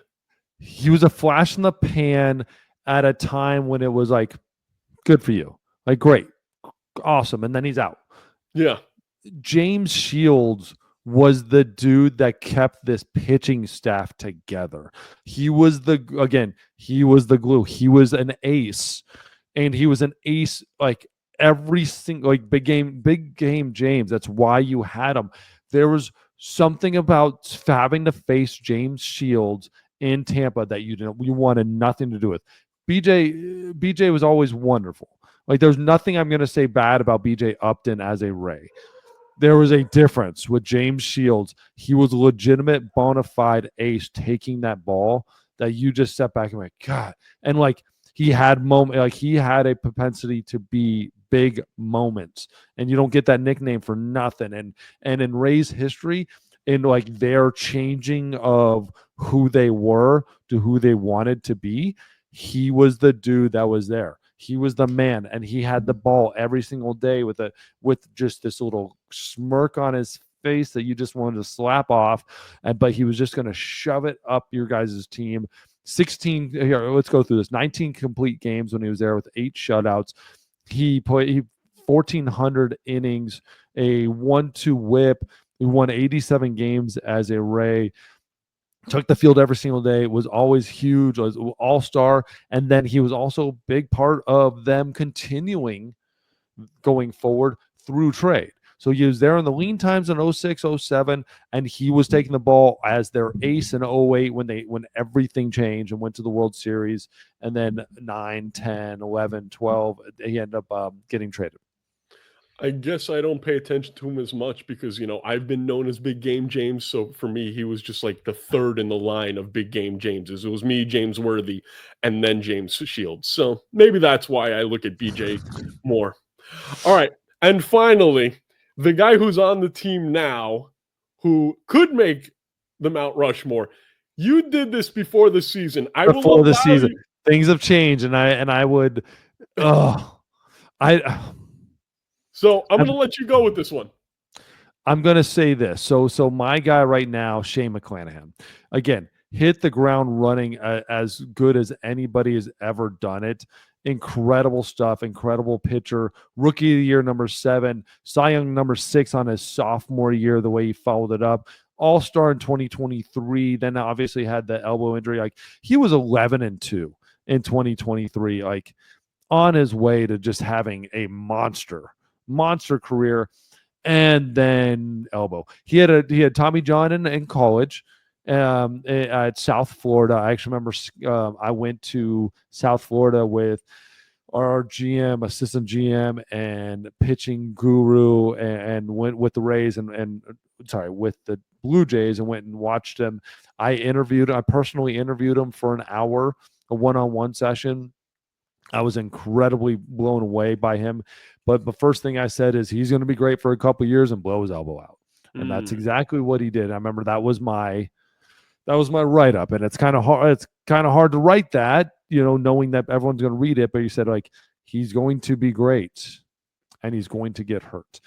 Speaker 2: He was a flash in the pan at a time when it was like good for you. Like great. Awesome. And then he's out.
Speaker 1: Yeah.
Speaker 2: James Shields was the dude that kept this pitching staff together. He was the glue. He was an ace. And he was an ace like every single like big game James. That's why you had him. There was something about having to face James Shields in Tampa that you wanted nothing to do with. BJ was always wonderful. Like there's nothing I'm going to say bad about BJ Upton as a Ray. There was a difference with James Shields. He was a legitimate bona fide ace taking that ball that you just step back and went, God. And like he had a propensity to be big moments. And you don't get that nickname for nothing. And in Ray's history, in like their changing of who they were to who they wanted to be, he was the dude that was there. He was the man, and he had the ball every single day with just this little smirk on his face that you just wanted to slap off. But he was just going to shove it up your guys' team. 16 here. Let's go through this. 19 complete games when he was there with 8 shutouts. He played 1,400 innings, a 1-2 WHIP. He won 87 games as a Ray. Took the field every single day, was always huge, was all-star, and then he was also a big part of them continuing going forward through trade. So he was there in the lean times in 06, 07, and he was taking the ball as their ace in 08 when everything changed and went to the World Series, and then 9, 10, 11, 12, he ended up getting traded.
Speaker 1: I guess I don't pay attention to him as much because, I've been known as Big Game James. So for me, he was just like the third in the line of Big Game Jameses. It was me, James Worthy, and then James Shields. So maybe that's why I look at BJ more. All right. And finally, the guy who's on the team now who could make the Mount Rushmore. You did this before the season.
Speaker 2: Before the season, things have changed, and I would,
Speaker 1: So I'm going to let you go with this one.
Speaker 2: I'm going to say this. So my guy right now, Shane McClanahan, again, hit the ground running as good as anybody has ever done it. incredible stuff, incredible pitcher, rookie of the year, number 7, Cy Young, number 6 on his sophomore year, the way he followed it up. All-star in 2023, then obviously had the elbow injury. Like, he was 11-2 in 2023, like on his way to just having a monster career. And then elbow. He had Tommy John in college at South Florida. I actually remember I went to South Florida with our GM, assistant GM, and pitching guru, and went with the Rays and with the Blue Jays, and went and watched him. I personally interviewed him for an hour, a one-on-one session. I was incredibly blown away by him. But the first thing I said is he's going to be great for a couple years and blow his elbow out. And that's exactly what he did. I remember that was my write-up. And it's kind of hard to write that, knowing that everyone's going to read it. But you said, like, he's going to be great and he's going to get hurt.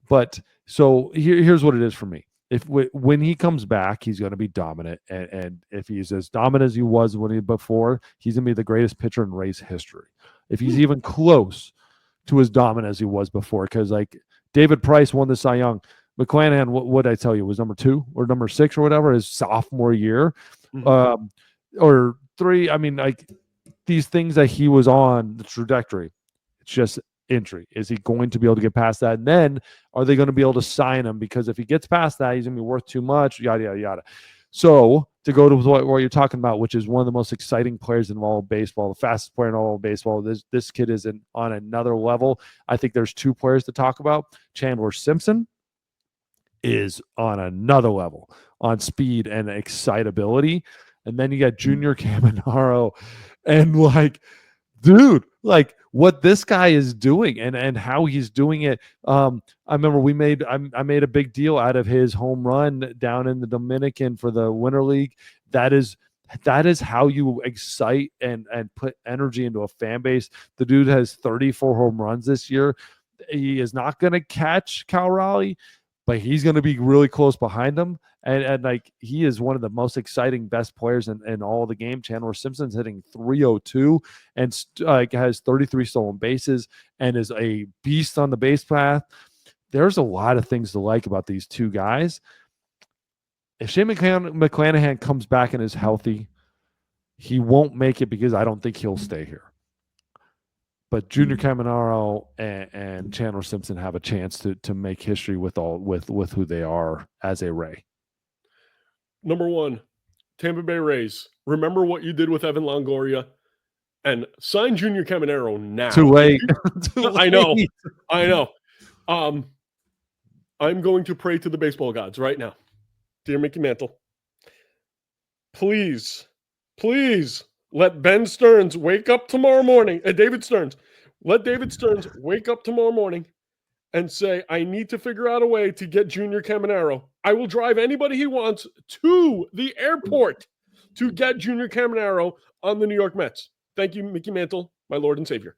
Speaker 2: But so here's what it is for me. When he comes back, he's going to be dominant, and if he's as dominant as he was before, he's going to be the greatest pitcher in Rays history. If he's even close to as dominant as he was before, because like David Price won the Cy Young, McClanahan, what did I tell you, was number 2 or number 6 or whatever his sophomore year, or 3. I mean, like these things that he was on the trajectory, it's just injury. Is he going to be able to get past that? And then are they going to be able to sign him? Because if he gets past that, he's going to be worth too much, yada, yada, yada. So to go to what you're talking about, which is one of the most exciting players in all of baseball, the fastest player in all of baseball, this kid is on another level. I think there's 2 players to talk about. Chandler Simpson is on another level on speed and excitability. And then you got Junior Caminero, and like, dude, like what this guy is doing and how he's doing it. I remember I made a big deal out of his home run down in the Dominican for the Winter League. That is how you excite and put energy into a fan base. The dude has 34 home runs this year. He is not going to catch Cal Raleigh, but he's going to be really close behind him. And like, he is one of the most exciting, best players in all the game. Chandler Simpson's hitting 302 and has 33 stolen bases and is a beast on the base path. There's a lot of things to like about these 2 guys. If Shane McClanahan comes back and is healthy, he won't make it because I don't think he'll stay here. But Junior Caminero and Chandler Simpson have a chance to make history with who they are as a Ray.
Speaker 1: Number 1, Tampa Bay Rays. Remember what you did with Evan Longoria, and sign Junior Caminero now.
Speaker 2: Too late.
Speaker 1: I know. I'm going to pray to the baseball gods right now. Dear Mickey Mantle, please let Ben Stearns wake up tomorrow morning. David Stearns. Let David Stearns wake up tomorrow morning and say, I need to figure out a way to get Junior Caminero. I will drive anybody he wants to the airport to get Junior Caminero on the New York Mets. Thank you, Mickey Mantle, my Lord and Savior.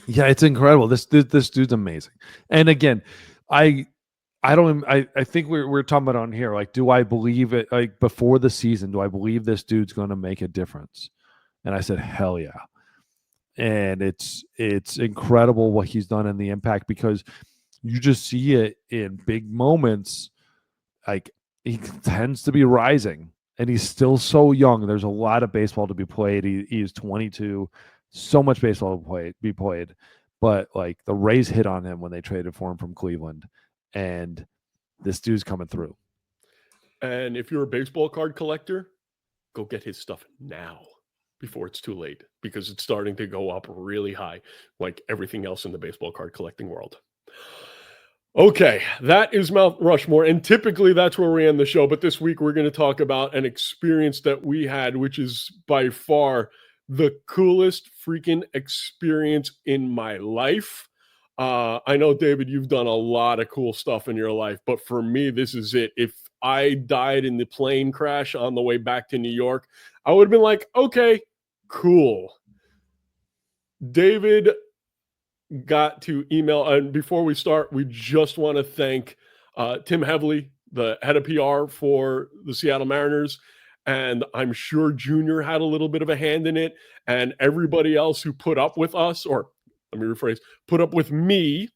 Speaker 2: Yeah, it's incredible. This dude's amazing. And again, I think we're talking about on here, like, do I believe it? Like, before the season, do I believe this dude's going to make a difference? And I said, hell yeah. And it's incredible what he's done in the impact, because you just see it in big moments. Like, he tends to be rising, and he's still so young. There's a lot of baseball to be played. He is 22, so much baseball to be played. But like, the Rays hit on him when they traded for him from Cleveland, and this dude's coming through.
Speaker 1: And if you're a baseball card collector, go get his stuff now before it's too late, because it's starting to go up really high, like everything else in the baseball card collecting world. Okay, that is Mount Rushmore, and typically that's where we end the show, but this week we're going to talk about an experience that we had, which is by far the coolest freaking experience in my life. I know, David, you've done a lot of cool stuff in your life, but for me, this is it. If I died in the plane crash on the way back to New York, I would have been like, okay, cool. David got to email, and before we start, we just want to thank Tim Hevley, the head of PR for the Seattle Mariners, And I'm sure Junior had a little bit of a hand in it, and everybody else who put up with us, or let me rephrase, put up with me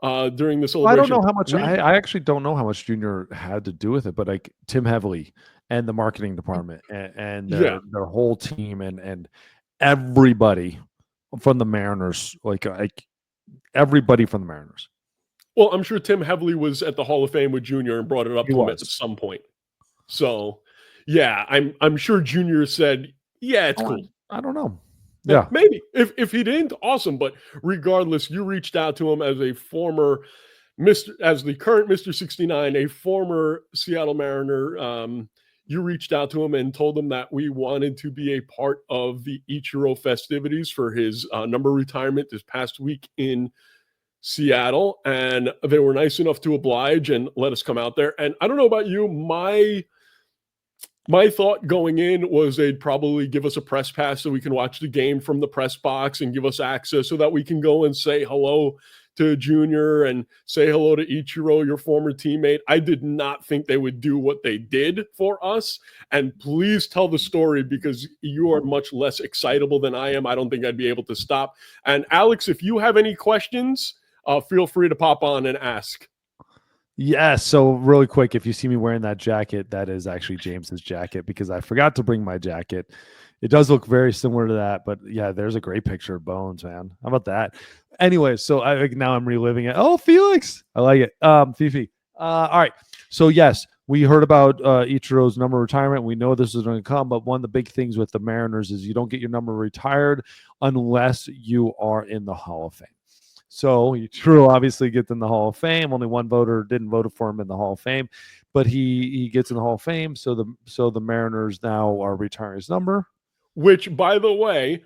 Speaker 1: during the
Speaker 2: I don't
Speaker 1: celebration.
Speaker 2: know how much. I actually don't know how much Junior had to do with it, but like Tim Heavily and the marketing department and
Speaker 1: Yeah.
Speaker 2: their whole team and everybody from the Mariners, like everybody from the Mariners.
Speaker 1: Well, I'm sure Tim Heavily was at the Hall of Fame with Junior and brought it up
Speaker 2: He
Speaker 1: to him at
Speaker 2: was.
Speaker 1: some point. So, yeah, I'm sure Junior said, "Yeah, it's cool."
Speaker 2: I don't know.
Speaker 1: Yeah,
Speaker 2: Yeah.
Speaker 1: maybe if he didn't, awesome. But regardless, you reached out to him as a former as the current Mr. 69, a former Seattle Mariner. You reached out to him and told him that we wanted to be a part of the Ichiro festivities for his number retirement this past week in Seattle, and they were nice enough to oblige and let us come out there. And I don't know about you, my thought going in was they'd probably give us a press pass so we can watch the game from the press box and give us access so that we can go and say hello to Junior and say hello to Ichiro, your former teammate. I did not think they would do what they did for us. And please tell the story, because you are much less excitable than I am. I don't think I'd be able to stop. And Alex, if you have any questions, feel free to pop on and ask.
Speaker 2: Yeah. So really quick, if you see me wearing that jacket, that is actually James's jacket because I forgot to bring my jacket. It does look very similar to that, but yeah, there's a great picture of Bones, man. How about that? Anyway, so now I'm reliving it. Oh, Felix, I like it. Fifi. All right. So yes, we heard about Ichiro's number retirement. We know this is going to come, but one of the big things with the Mariners is you don't get your number retired unless you are in the Hall of Fame. So Ichiro obviously gets in the Hall of Fame. Only one voter didn't vote for him in the Hall of Fame, but he gets in the Hall of Fame. So the Mariners now are retiring his number.
Speaker 1: Which, by the way,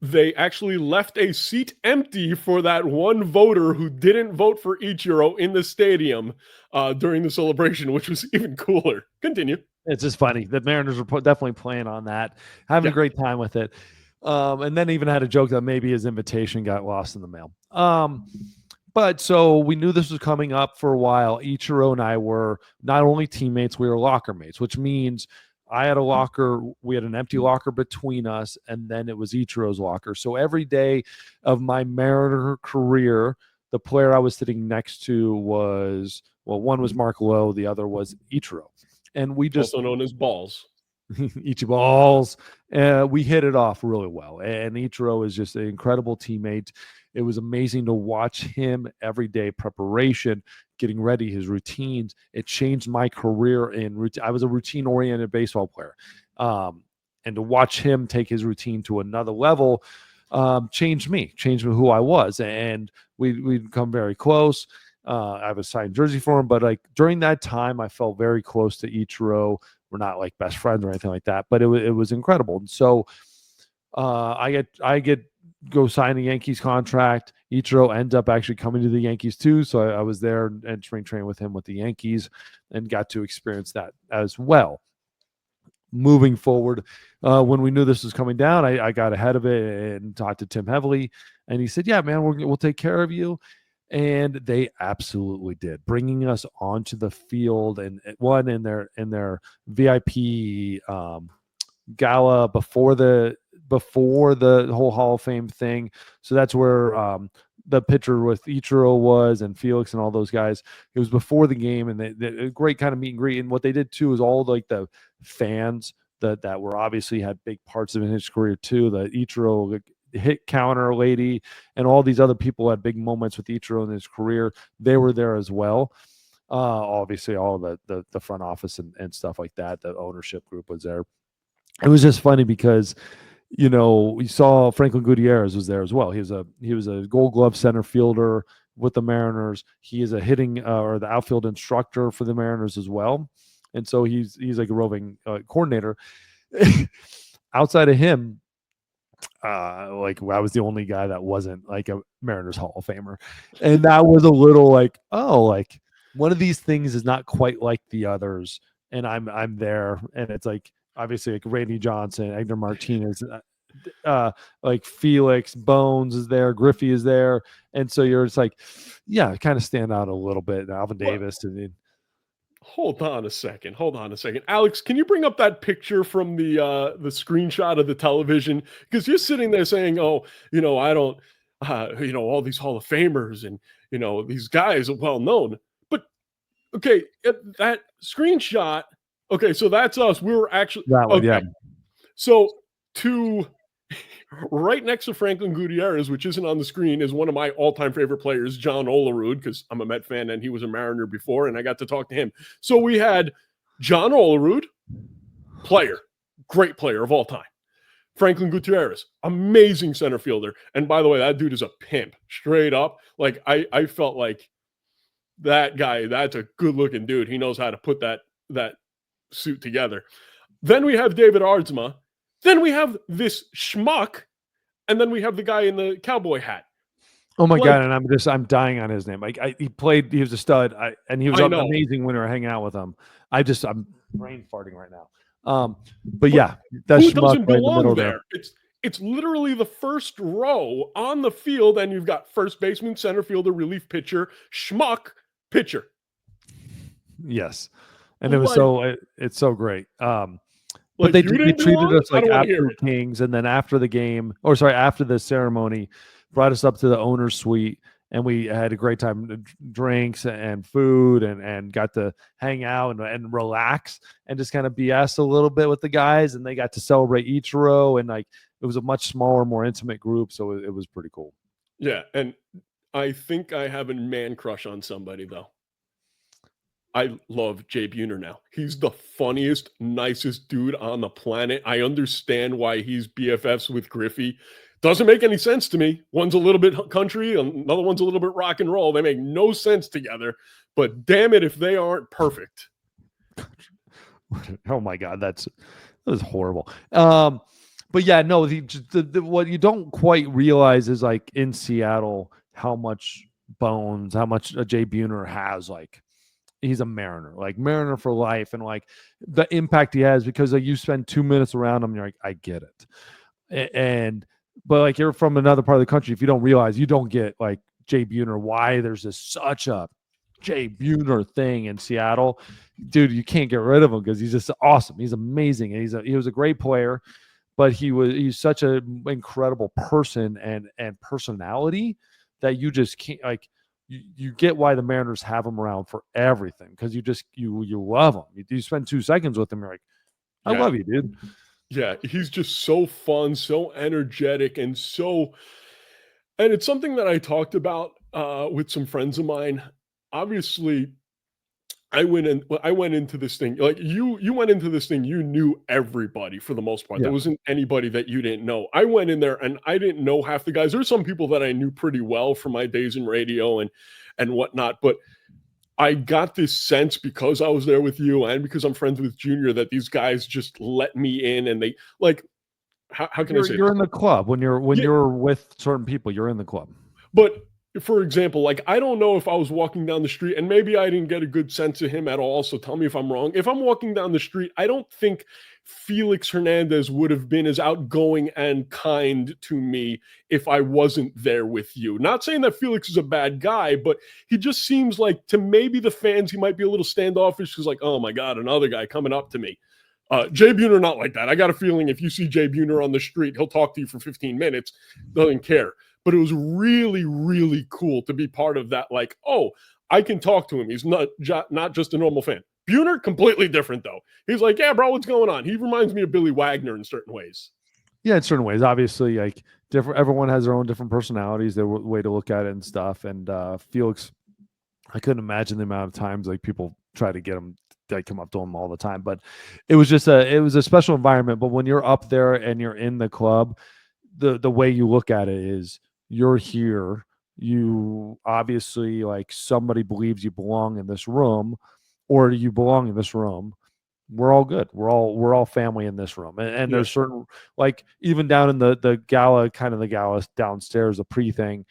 Speaker 1: they actually left a seat empty for that one voter who didn't vote for Ichiro in the stadium during the celebration, which was even cooler. Continue.
Speaker 2: It's just funny. The Mariners are definitely playing on that, having a great time with it. And then even had a joke that maybe his invitation got lost in the mail. But so we knew this was coming up for a while. Ichiro and I were not only teammates, we were locker mates, which means I had a locker, we had an empty locker between us, and then it was Ichiro's locker. So every day of my Mariner career, the player I was sitting next to was, well, one was Mark Lowe, the other was Ichiro. And we just,
Speaker 1: also known as Balls.
Speaker 2: Ichiballs. We hit it off really well. And Ichiro is just an incredible teammate. It was amazing to watch him every day, preparation, getting ready, his routines. It changed my career in routine. I was a routine-oriented baseball player. And to watch him take his routine to another level changed me who I was. And we'd become very close. I have a signed jersey for him, but like during that time, I felt very close to Ichiro. We're not like best friends or anything like that, but it was incredible. And so I get go sign a Yankees contract. Ichiro ends up actually coming to the Yankees too. So I was there and spring training with him with the Yankees and got to experience that as well. Moving forward, when we knew this was coming down, I got ahead of it and talked to Tim Heavily, and he said, "Yeah, man, we'll take care of you." And they absolutely did, bringing us onto the field and one in their VIP gala before the whole Hall of Fame thing. So that's where the picture with Ichiro was and Felix and all those guys. It was before the game, and they great kind of meet and greet. And what they did too is all like the fans that were obviously had big parts of in his career too. The Ichiro hit counter lady and all these other people had big moments with Ichiro in his career. They were there as well. Obviously all the front office and stuff like that. The ownership group was there. It was just funny because, you know, we saw Franklin Gutierrez was there as well. He was a Gold Glove center fielder with the Mariners. He is a hitting or the outfield instructor for the Mariners as well. And so he's like a roving coordinator. Outside of him, like I was the only guy that wasn't like a Mariners Hall of Famer, and that was a little like, oh, like one of these things is not quite like the others, and I'm there, and it's like obviously like Randy Johnson, Edgar Martinez, like Felix, Bones is there, Griffey is there, and so you're just like, yeah, kind of stand out a little bit. Alvin Davis, and
Speaker 1: Hold on a second. Hold on a second. Alex, can you bring up that picture from the screenshot of the television? Because you're sitting there saying, "Oh, I don't, all these Hall of Famers and these guys are well known." But okay, that screenshot. Okay, so that's us. We were actually
Speaker 2: That one, yeah.
Speaker 1: okay. So to right next to Franklin Gutierrez, which isn't on the screen, is one of my all-time favorite players, John Olerud, because I'm a Met fan and he was a Mariner before, and I got to talk to him. So we had John Olerud, player, great player of all time. Franklin Gutierrez, amazing center fielder. And by the way, that dude is a pimp, straight up. Like I felt like that guy, that's a good-looking dude. He knows how to put that suit together. Then we have David Ardsma. Then we have this schmuck, and then we have the guy in the cowboy hat.
Speaker 2: Oh my God! And I'm dying on his name. He was a stud, and he was amazing when we were hanging out with him. I'm brain farting right now. But yeah, that
Speaker 1: who
Speaker 2: schmuck
Speaker 1: doesn't
Speaker 2: right in the middle
Speaker 1: belong there? It's literally the first row on the field, and you've got first baseman, center fielder, relief pitcher, schmuck, pitcher.
Speaker 2: Yes, and it's so great. But
Speaker 1: Like,
Speaker 2: they treated us like absolute kings, and then after the ceremony, brought us up to the owner's suite, and we had a great time, drinks and food, and got to hang out and relax and just kind of BS a little bit with the guys, and they got to celebrate Ichiro, and like it was a much smaller, more intimate group, so it was pretty cool.
Speaker 1: Yeah, and I think I have a man crush on somebody though. I love Jay Buhner now. He's the funniest, nicest dude on the planet. I understand why he's BFFs with Griffey. Doesn't make any sense to me. One's a little bit country, another one's a little bit rock and roll. They make no sense together, but damn it if they aren't perfect.
Speaker 2: Oh my God, that was horrible. But yeah, no, what you don't quite realize is like in Seattle, how much bones, how much Jay Buhner has, like, he's a Mariner, like Mariner for life, and like the impact he has because like you spend 2 minutes around him, you're like, I get it. But like you're from another part of the country, if you don't realize, you don't get like Jay Buhner, why there's such a Jay Buhner thing in Seattle, dude. You can't get rid of him because he's just awesome. He's amazing, and he was a great player, but he's such an incredible person and personality that you just can't like. You get why the Mariners have him around for everything because you love him. You spend 2 seconds with him, you're like, I love you, dude.
Speaker 1: Yeah, he's just so fun, so energetic, and it's something that I talked about with some friends of mine. Obviously, I went into this thing like you went into this thing. You knew everybody for the most part.
Speaker 2: Yeah.
Speaker 1: There wasn't anybody that you didn't know. I went in there and I didn't know half the guys. There's some people that I knew pretty well from my days in radio and whatnot. But I got this sense because I was there with you and because I'm friends with Junior that these guys just let me in and they like. How can I say?
Speaker 2: You're in the club when you're with certain people. You're in the club.
Speaker 1: But for example, like I don't know if I was walking down the street and maybe I didn't get a good sense of him at all. So tell me if I'm wrong. If I'm walking down the street, I don't think Felix Hernandez would have been as outgoing and kind to me if I wasn't there with you. Not saying that Felix is a bad guy, but he just seems like to maybe the fans, he might be a little standoffish because like, oh my God, another guy coming up to me. Jay Buhner, not like that. I got a feeling if you see Jay Buhner on the street, he'll talk to you for 15 minutes, doesn't care. But it was really, really cool to be part of that. Like, oh, I can talk to him. He's not just a normal fan. Buhner, completely different, though. He's like, yeah, bro, what's going on? He reminds me of Billy Wagner in certain ways.
Speaker 2: Yeah, in certain ways. Obviously, like different. Everyone has their own different personalities, their way to look at it and stuff. And Felix, I couldn't imagine the amount of times like people try to get him. I come up to him all the time, but it was a special environment. But when you're up there and you're in the club, the way you look at it is you're here. You obviously like somebody believes you belong in this room, or you belong in this room. We're all good. We're all family in this room. And there's certain like even down in the gala, kind of the gala downstairs, the pre thing.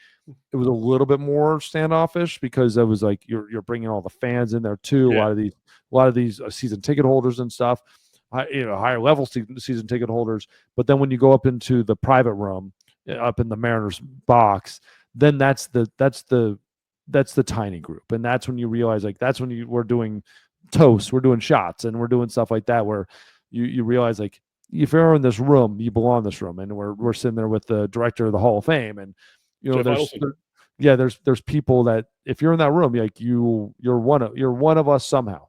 Speaker 2: It was a little bit more standoffish because it was like you're bringing all the fans in there too.
Speaker 1: Yeah.
Speaker 2: A lot of these season ticket holders and stuff, higher level season ticket holders. But then when you go up into the private room, up in the Mariners box, then that's the tiny group, and that's when you realize like that's when we're doing toasts, we're doing shots, and we're doing stuff like that where you realize like if you're in this room, you belong in this room, and we're sitting there with the director of the Hall of Fame, and
Speaker 1: Jeff
Speaker 2: there's people that if you're in that room, like you're one of us somehow.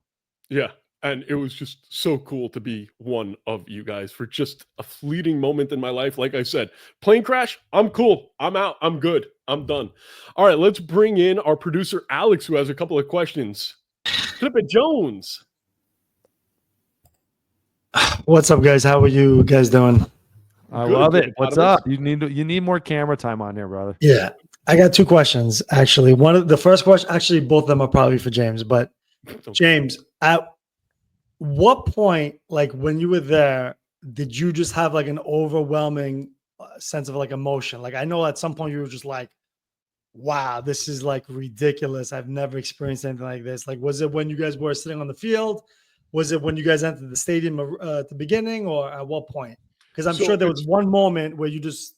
Speaker 1: Yeah. And it was just so cool to be one of you guys for just a fleeting moment in my life. Like I said, plane crash, I'm cool. I'm out. I'm good. I'm done. All right, let's bring in our producer, Alex, who has a couple of questions. Flip it, Jones.
Speaker 3: What's up, guys? How are you guys doing?
Speaker 2: I love it. What's up? You need more camera time on here, brother.
Speaker 3: Yeah. I got two questions, actually. One of the first question, actually, both of them are probably for James, but James, at what point, like when you were there, did you just have like an overwhelming sense of like emotion? Like I know at some point you were just like, wow, this is like ridiculous. I've never experienced anything like this. Like, was it when you guys were sitting on the field? Was it when you guys entered the stadium at the beginning, or at what point? Because I'm sure there was one moment where you just...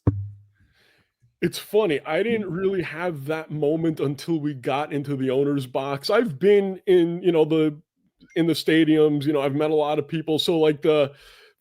Speaker 1: It's funny. I didn't really have that moment until we got into the owner's box. I've been in, in the stadiums, I've met a lot of people. So like the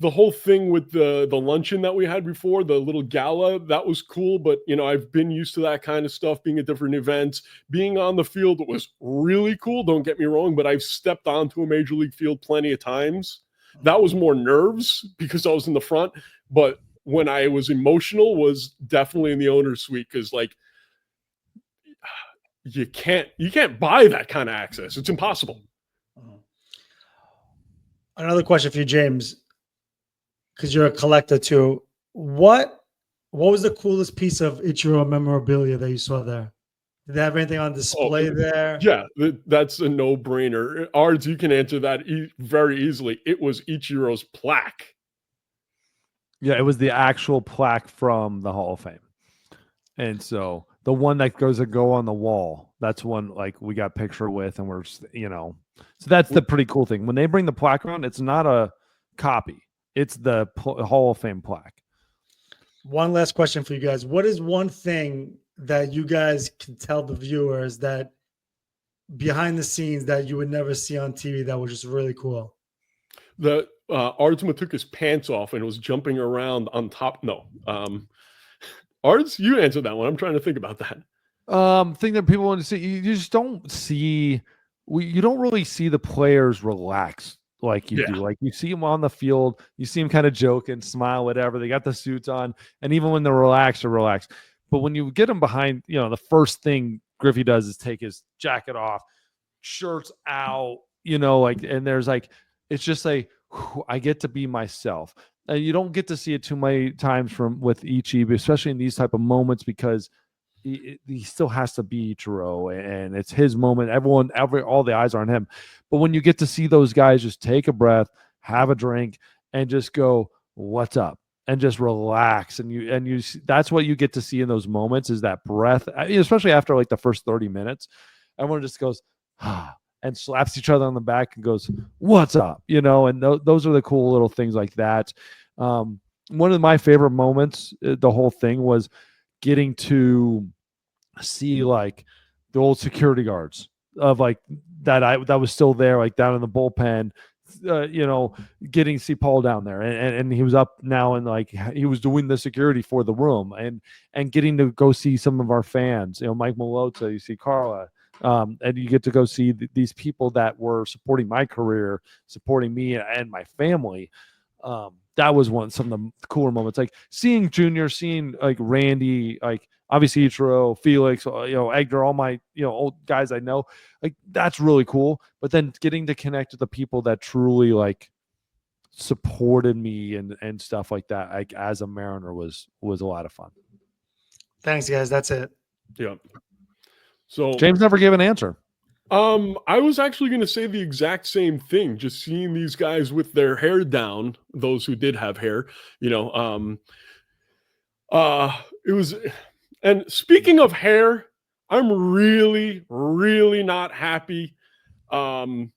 Speaker 1: whole thing with the luncheon that we had before, the little gala, that was cool. But, I've been used to that kind of stuff, being at different events. Being on the field was really cool. Don't get me wrong, but I've stepped onto a major league field plenty of times. That was more nerves because I was in the front. But when I was emotional was definitely in the owner's suite, because like you can't buy that kind of access. It's impossible.
Speaker 3: Another question for you, James, because you're a collector too. What was the coolest piece of Ichiro memorabilia that you saw there? Did they have anything on display there?
Speaker 1: Yeah, that's a no-brainer. Ards, you can answer that very easily. It was Ichiro's plaque.
Speaker 2: Yeah, it was the actual plaque from the Hall of Fame. And so the one that goes to go on the wall, that's one like we got picture with, and we're, so that's the pretty cool thing. When they bring the plaque around, it's not a copy. It's the Hall of Fame plaque.
Speaker 3: One last question for you guys. What is one thing that you guys can tell the viewers that behind the scenes that you would never see on TV that was just really cool?
Speaker 1: Ardsma took his pants off and was jumping around on top. No. Ards, you answered that one. I'm trying to think about that.
Speaker 2: Thing that people want to see, you just don't see, you don't really see the players relax like you do. Like you see them on the field, you see them kind of joking, smile, whatever. They got the suits on, and even when they're relaxed, they're relaxed. But when you get them behind, the first thing Griffey does is take his jacket off, shirts out, and there's like, it's just like, I get to be myself. And you don't get to see it too many times with Ichi, especially in these type of moments, because he still has to be Ichiro, and it's his moment. All the eyes are on him. But when you get to see those guys just take a breath, have a drink, and just go, "What's up?" and just relax, and you that's what you get to see in those moments, is that breath, especially after like the first 30 minutes. Everyone just goes, ah, and slaps each other on the back and goes, "What's up?" And those are the cool little things like that. One of my favorite moments, the whole thing, was getting to see like the old security guards of like that was still there, like down in the bullpen, getting to see Paul down there, and he was up now, and like he was doing the security for the room, and getting to go see some of our fans, Mike Malota, you see Carla, and you get to go see these people that were supporting my career, supporting me and my family. That was some of the cooler moments, like seeing Junior, seeing like Randy, like obviously Ichiro, Felix, Edgar, all my old guys I know, like that's really cool. But then getting to connect with the people that truly like supported me and stuff like that, like as a Mariner, was a lot of fun.
Speaker 3: Thanks, guys. That's it.
Speaker 1: Yeah. So
Speaker 2: James never gave an answer.
Speaker 1: I was actually going to say the exact same thing. Just seeing these guys with their hair down, those who did have hair, it was. And speaking of hair, I'm really, really not happy. Ryan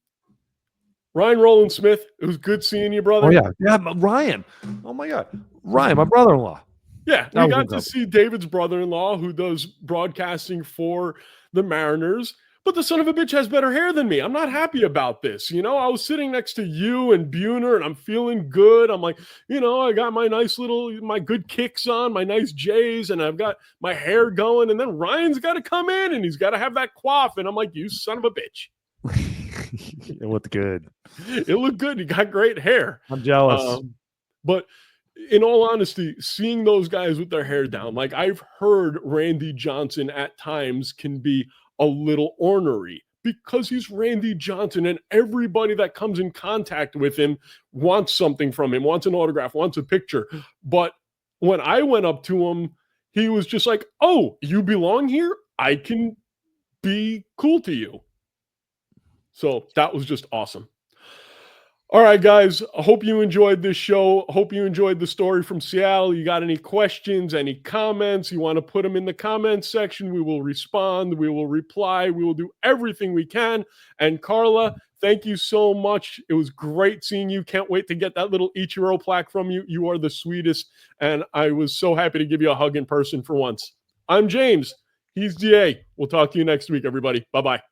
Speaker 1: Roland Smith, it was good seeing you, brother.
Speaker 2: Oh yeah, Ryan. Oh my God, Ryan, my brother-in-law.
Speaker 1: Yeah, we got to see David's brother-in-law, who does broadcasting for the Mariners. but the son of a bitch has better hair than me. I'm not happy about this. You know, I was sitting next to you and Buhner and I'm feeling good. I'm like, you know, I got my my good kicks on, my nice J's, and I've got my hair going. And then Ryan's got to come in and he's got to have that quaff. And I'm like, you son of a bitch.
Speaker 2: It looked good.
Speaker 1: It looked good. You got great hair.
Speaker 2: I'm jealous.
Speaker 1: But in all honesty, seeing those guys with their hair down, like I've heard Randy Johnson at times can be a little ornery because he's Randy Johnson and everybody that comes in contact with him wants something from him, wants an autograph, wants a picture. But when I went up to him, he was just like, oh, you belong here? I can be cool to you. So that was just awesome. All right, guys, I hope you enjoyed this show. I hope you enjoyed the story from Seattle. You got any questions, any comments, you want to put them in the comments section, we will respond, we will reply, we will do everything we can. And Carla, thank you so much. It was great seeing you. Can't wait to get that little Ichiro plaque from you. You are the sweetest, and I was so happy to give you a hug in person for once. I'm James. He's DA. We'll talk to you next week, everybody. Bye-bye.